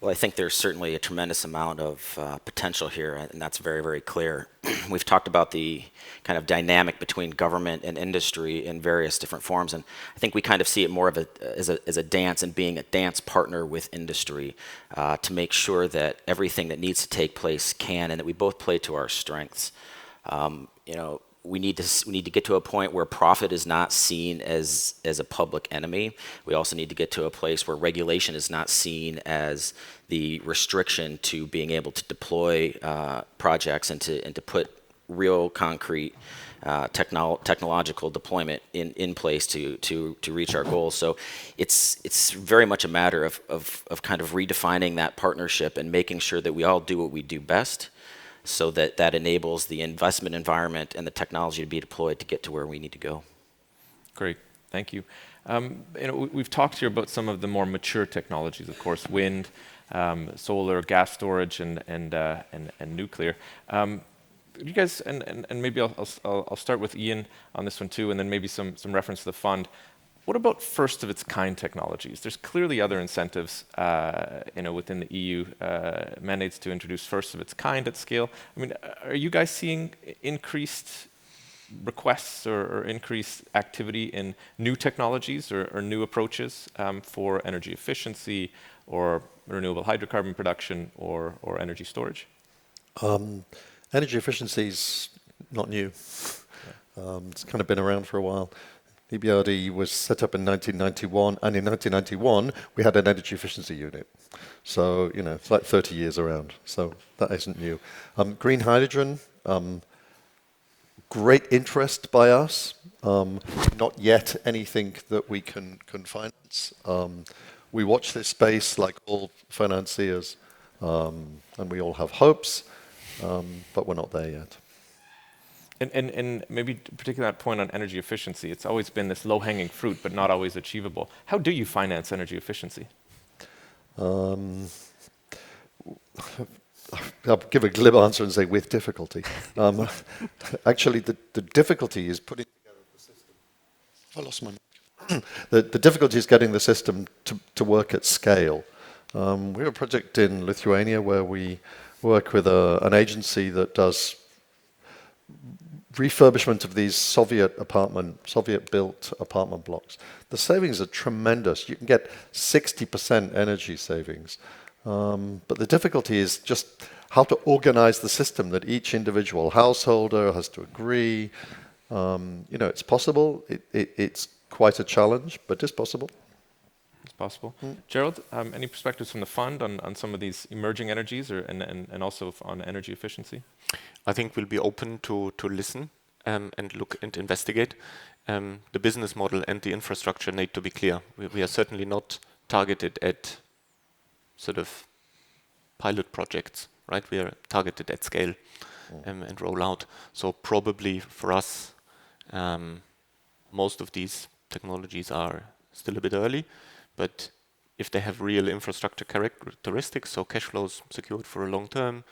Well, I think there's certainly a tremendous amount of potential here, and that's very, very clear. We've talked about the kind of dynamic between government and industry in various different forms, and I think we kind of see it more of as a dance and being a dance partner with industry to make sure that everything that needs to take place can, and that we both play to our strengths. We need to get to a point where profit is not seen as a public enemy. We also need to get to a place where regulation is not seen as the restriction to being able to deploy projects and to put real concrete technological deployment in place to reach our goals. So it's very much a matter of kind of redefining that partnership and making sure that we all do what we do best, so that enables the investment environment and the technology to be deployed to get to where we need to go. Great, thank you. We've talked here about some of the more mature technologies, of course, wind, solar, gas storage, and nuclear. You guys, and maybe I'll start with Ian on this one too, and then maybe some reference to the fund. What about first of its kind technologies? There's clearly other incentives, within the EU mandates to introduce first of its kind at scale. I mean, are you guys seeing increased requests or increased activity in new technologies or new approaches for energy efficiency or renewable hydrocarbon production or energy storage? Energy efficiency is not new. It's kind of been around for a while. EBRD was set up in 1991, and in 1991 we had an energy efficiency unit. So, it's like 30 years around, so that isn't new. Green hydrogen, great interest by us, not yet anything that we can finance. We watch this space like all financiers, and we all have hopes, but we're not there yet. And maybe particularly that point on energy efficiency, it's always been this low-hanging fruit, but not always achievable. How do you finance energy efficiency? I'll give a glib answer and say with difficulty. Actually, the difficulty is putting together the system. I lost my mic. The difficulty is getting the system to work at scale. We have a project in Lithuania where we work with an agency that does refurbishment of these Soviet-built apartment blocks. The savings are tremendous. You can get 60% energy savings. But the difficulty is just how to organize the system that each individual householder has to agree. It's possible. It's quite a challenge, but it's possible. It's possible. Gerald, any perspectives from the fund on some of these emerging energies and also on energy efficiency? I think we'll be open to listen and look and investigate. The business model and the infrastructure need to be clear. We are certainly not targeted at sort of pilot projects, right? We are targeted at scale and roll out. So probably for us, most of these technologies are still a bit early, but if they have real infrastructure characteristics, so cash flows secured for a long term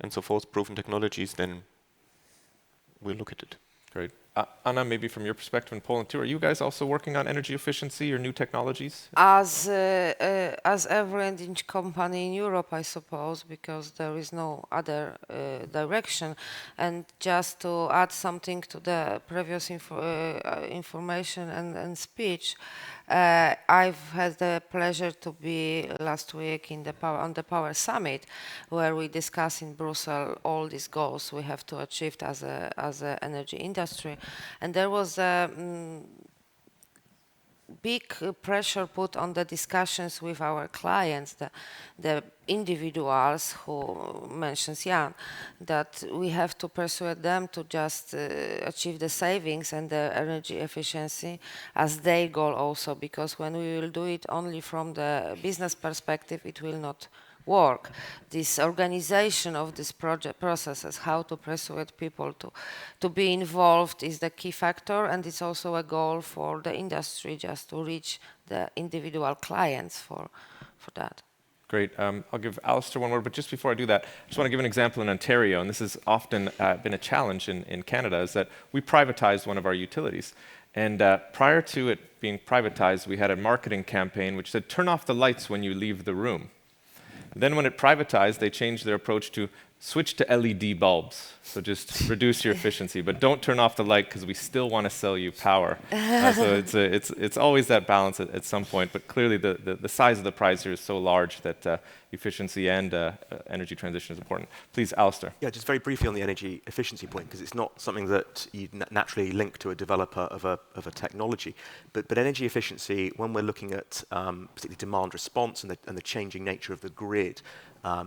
and so forth, proven technologies, then we'll look at it. Great. Anna, maybe from your perspective in Poland too, are you guys also working on energy efficiency or new technologies? As every energy company in Europe, I suppose, because there is no other direction. And just to add something to the previous information and speech, I've had the pleasure to be last week in on the Power Summit, where we discuss in Brussels all these goals we have to achieve as an energy industry. And there was a big pressure put on the discussions with our clients, the individuals who mentions Jan, that we have to persuade them to just achieve the savings and the energy efficiency as their goal also, because when we will do it only from the business perspective, it will not work. This organization of these processes, how to persuade people to be involved, is the key factor, and it's also a goal for the industry just to reach the individual clients for that. Great. I'll give Alistair one word, but just before I do that, I just want to give an example in Ontario, and this has often been a challenge in Canada, is that we privatized one of our utilities. And prior to it being privatized, we had a marketing campaign which said, turn off the lights when you leave the room. Then when it privatized, they changed their approach to switch to LED bulbs. So just reduce your efficiency, but don't turn off the light because we still want to sell you power. So it's always that balance at some point, but clearly the size of the prize here is so large that efficiency and energy transition is important. Please, Alistair. Yeah, just very briefly on the energy efficiency point, because it's not something that you naturally link to a developer of a technology. But energy efficiency, when we're looking at particularly demand response and the changing nature of the grid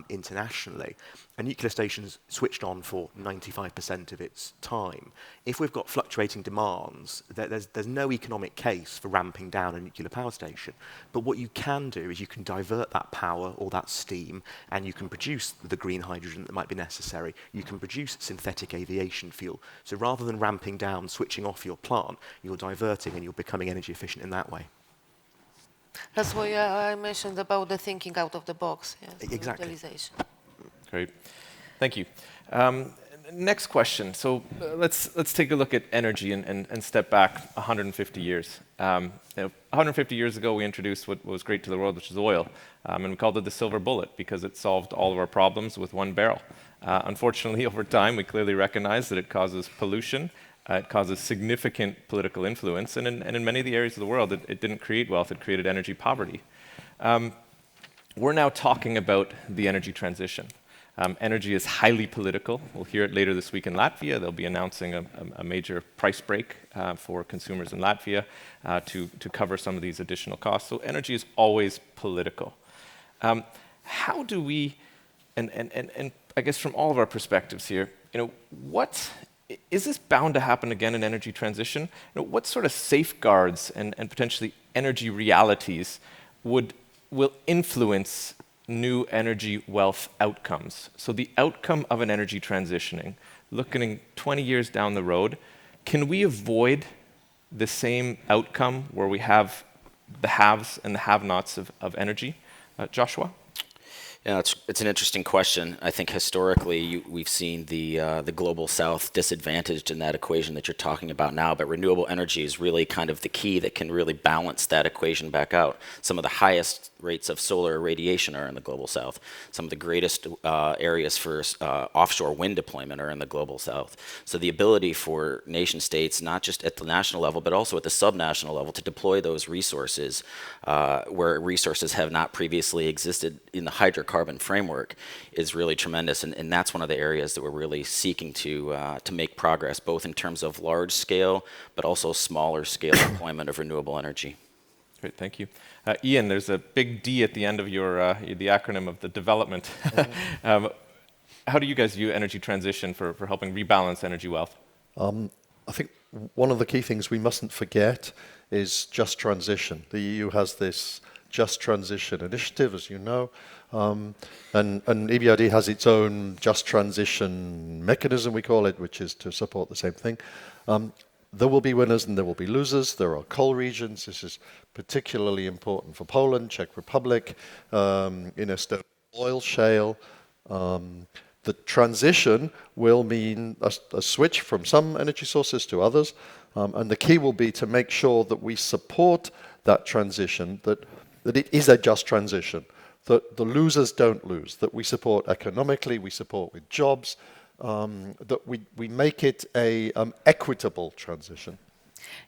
internationally, a nuclear station's switched on for 95% of its time. If we've got fluctuating demands, there's no economic case for ramping down a nuclear power station. But what you can do is you can divert that power or that steam, and you can produce the green hydrogen that might be necessary. You can produce synthetic aviation fuel. So rather than ramping down, switching off your plant, you're diverting and you're becoming energy efficient in that way. That's why I mentioned about the thinking out of the box. Yes, exactly. Utilization. Great. Thank you. Next question. So let's take a look at energy and step back 150 years. 150 years ago, we introduced what was great to the world, which is oil. And we called it the silver bullet because it solved all of our problems with one barrel. Unfortunately, over time, we clearly recognize that it causes pollution. It causes significant political influence, and in many of the areas of the world, it didn't create wealth, it created energy poverty. We're now talking about the energy transition. Energy is highly political. We'll hear it later this week in Latvia. They'll be announcing a major price break for consumers in Latvia to cover some of these additional costs. So energy is always political. How do we, and I guess from all of our perspectives here, is this bound to happen again in energy transition? What sort of safeguards and potentially energy realities will influence new energy wealth outcomes? So the outcome of an energy transitioning, looking 20 years down the road, can we avoid the same outcome where we have the haves and the have-nots of energy? Joshua? Yeah, it's an interesting question. I think historically we've seen the global south disadvantaged in that equation that you're talking about now, but renewable energy is really kind of the key that can really balance that equation back out. Some of the highest rates of solar irradiation are in the global south. Some of the greatest areas for offshore wind deployment are in the global south. So the ability for nation states, not just at the national level, but also at the subnational level, to deploy those resources where resources have not previously existed in the hydrocarbon framework is really tremendous, and that's one of the areas that we're really seeking to make progress, both in terms of large scale, but also smaller scale deployment of renewable energy. Great, thank you. Ian, there's a big D at the end of the acronym of the development. How do you guys view energy transition for helping rebalance energy wealth? I think one of the key things we mustn't forget is just transition. The EU has this Just Transition Initiative, as you know, and EBRD has its own Just Transition mechanism, we call it, which is to support the same thing. There will be winners and there will be losers. There are coal regions. This is particularly important for Poland, Czech Republic, in Estonia, oil shale. The transition will mean a switch from some energy sources to others, and the key will be to make sure that we support that transition, that it is a just transition, that the losers don't lose, that we support economically, we support with jobs, that we make it a equitable transition.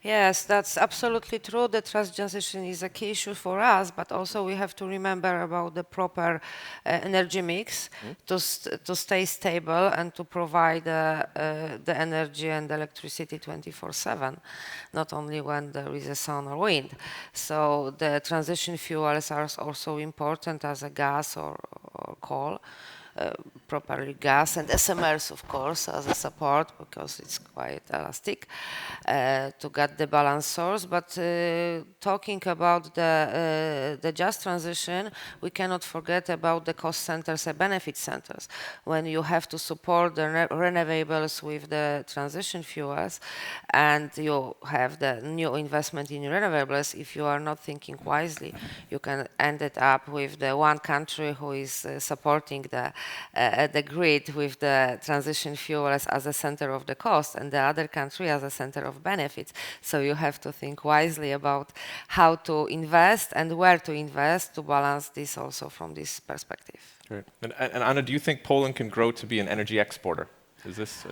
Yes, that's absolutely true. The transition is a key issue for us, but also we have to remember about the proper energy mix to stay stable and to provide the energy and electricity 24/7, not only when there is a sun or wind. So the transition fuels are also important as a gas or coal. Properly gas and SMRs, of course, as a support because it's quite elastic to get the balance source. But talking about the just transition, we cannot forget about the cost centers and benefit centers. When you have to support the renewables with the transition fuels and you have the new investment in renewables, if you are not thinking wisely, you can end it up with the one country who is supporting the grid with the transition fuels as a center of the cost and the other country as a center of benefits. So you have to think wisely about how to invest and where to invest to balance this also from this perspective. Right. And Anna, do you think Poland can grow to be an energy exporter?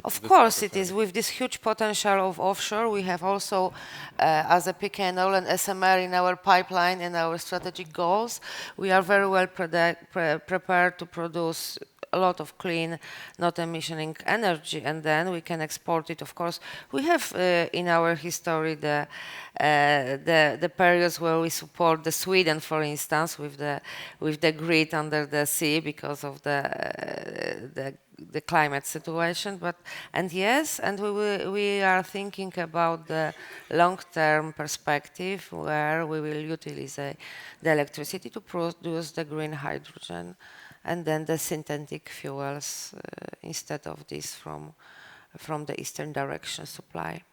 Of course it is. With this huge potential of offshore, we have also, as a PKN and SMR in our pipeline and our strategic goals, we are very well prepared to produce a lot of clean, not emitting energy, and then we can export it. Of course, we have in our history the periods where we support the Sweden, for instance, with the grid under the sea because of the climate situation. And we are thinking about the long-term perspective where we will utilize the electricity to produce the green hydrogen and then the synthetic fuels instead of this from the eastern direction supply.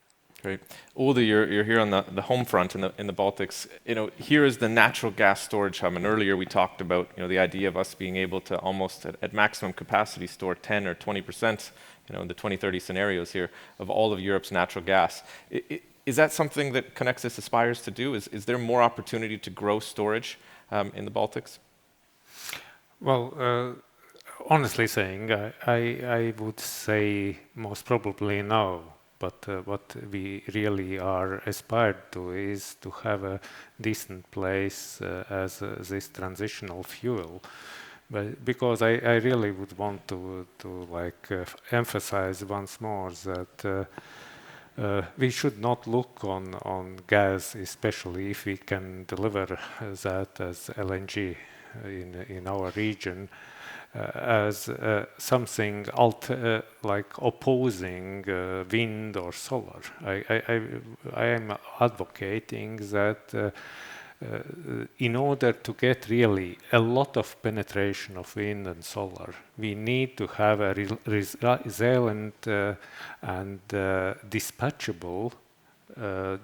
Great. Ulda, you're here on the home front in the Baltics. Here is the natural gas storage hub, and earlier we talked about the idea of us being able to almost at maximum capacity store 10 or 20%, in the 2030 scenarios here, of all of Europe's natural gas. Is that something that Connexus aspires to do? Is there more opportunity to grow storage in the Baltics? Well, honestly saying, I would say most probably no. But what we really are aspired to is to have a decent place as this transitional fuel. But because I really would want to emphasize once more that we should not look on gas, especially if we can deliver that as LNG in our region, as something like opposing wind or solar. I am advocating that in order to get really a lot of penetration of wind and solar, we need to have a resilient and dispatchable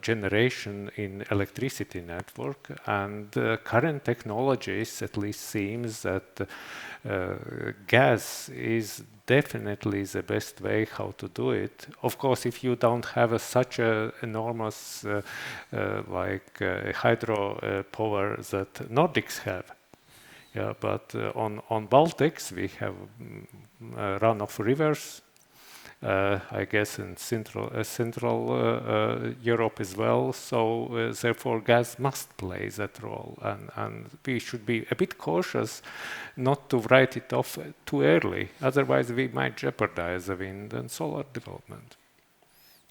generation in electricity network, and current technologies at least seems that gas is definitely the best way how to do it. Of course, if you don't have such a enormous hydro power that Nordics have. Yeah, but on Baltics we have run-off rivers. I guess in Central Europe as well. So therefore, gas must play that role, and we should be a bit cautious not to write it off too early. Otherwise, we might jeopardize the wind and solar development.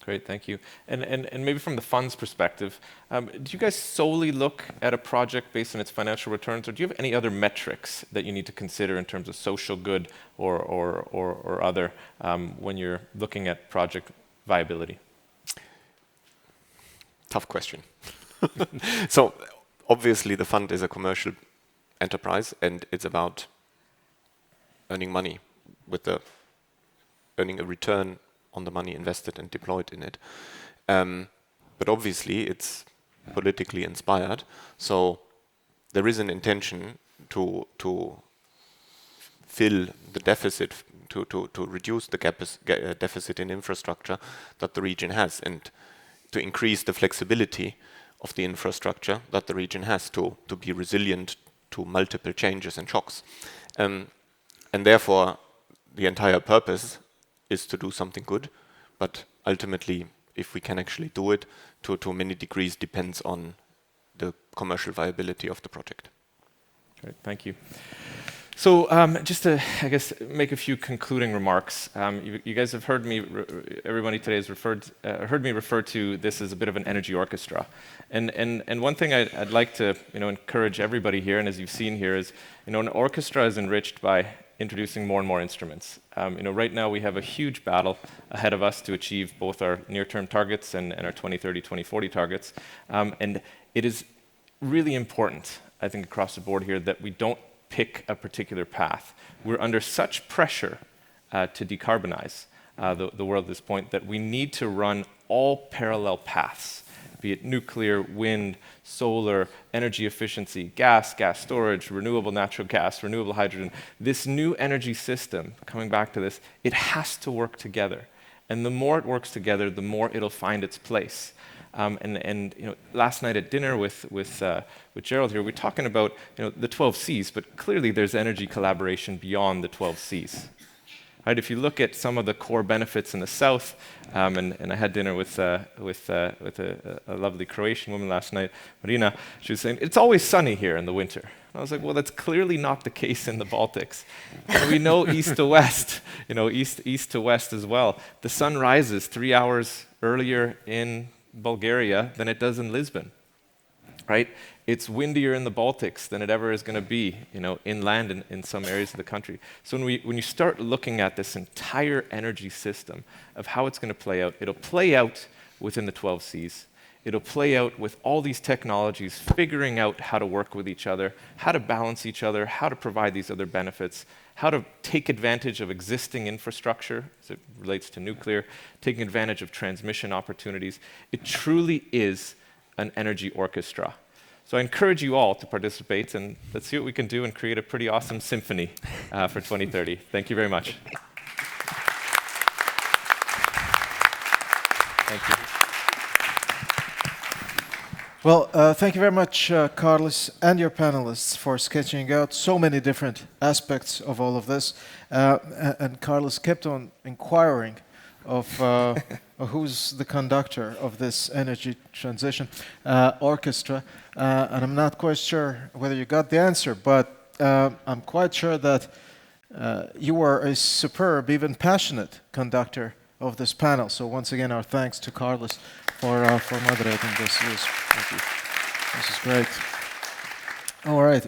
Great, thank you. And maybe from the fund's perspective, do you guys solely look at a project based on its financial returns, or do you have any other metrics that you need to consider in terms of social good or other when you're looking at project viability? Tough question. So obviously the fund is a commercial enterprise and it's about earning money with earning a return on the money invested and deployed in it. But obviously it's politically inspired, so there is an intention to fill the deficit to reduce the deficit in infrastructure that the region has, and to increase the flexibility of the infrastructure that the region has to be resilient to multiple changes and shocks. And therefore, the entire purpose is to do something good, but ultimately, if we can actually do it, to many degrees depends on the commercial viability of the project. Great, thank you. So just to, I guess, make a few concluding remarks. You guys have heard me, everybody today has heard me refer to this as a bit of an energy orchestra. And one thing I'd like to encourage everybody here, and as you've seen here, is an orchestra is enriched by introducing more and more instruments. Right now we have a huge battle ahead of us to achieve both our near-term targets and our 2030, 2040 targets. And it is really important, I think, across the board here that we don't pick a particular path. We're under such pressure to decarbonize the world at this point that we need to run all parallel paths, be it nuclear, wind, solar, energy efficiency, gas storage, renewable natural gas, renewable hydrogen. This new energy system, coming back to this, it has to work together. And the more it works together, the more it'll find its place. Last night at dinner with Gerald here, we're talking about the 12 Cs, but clearly there's energy collaboration beyond the 12 Cs. Right? If you look at some of the core benefits in the south, and I had dinner with a lovely Croatian woman last night, Marina. She was saying it's always sunny here in the winter. And I was like, well, that's clearly not the case in the Baltics. And we know east to west, east to west as well. The sun rises 3 hours earlier in Bulgaria than it does in Lisbon, right? It's windier in the Baltics than it ever is going to be, inland in some areas of the country. So when you start looking at this entire energy system of how it's going to play out, it'll play out within the 12 Cs. It'll play out with all these technologies, figuring out how to work with each other, how to balance each other, how to provide these other benefits, how to take advantage of existing infrastructure as it relates to nuclear, taking advantage of transmission opportunities. It truly is an energy orchestra. So I encourage you all to participate, and let's see what we can do and create a pretty awesome symphony for 2030. Thank you very much. Thank you. Well, thank you very much, Carlos, and your panelists for sketching out so many different aspects of all of this. And Carlos kept on inquiring of who's the conductor of this energy transition orchestra. And I'm not quite sure whether you got the answer, but I'm quite sure that you were a superb, even passionate conductor of this panel. So once again, our thanks to Carlos for moderating this. Thank you. This is great. All right.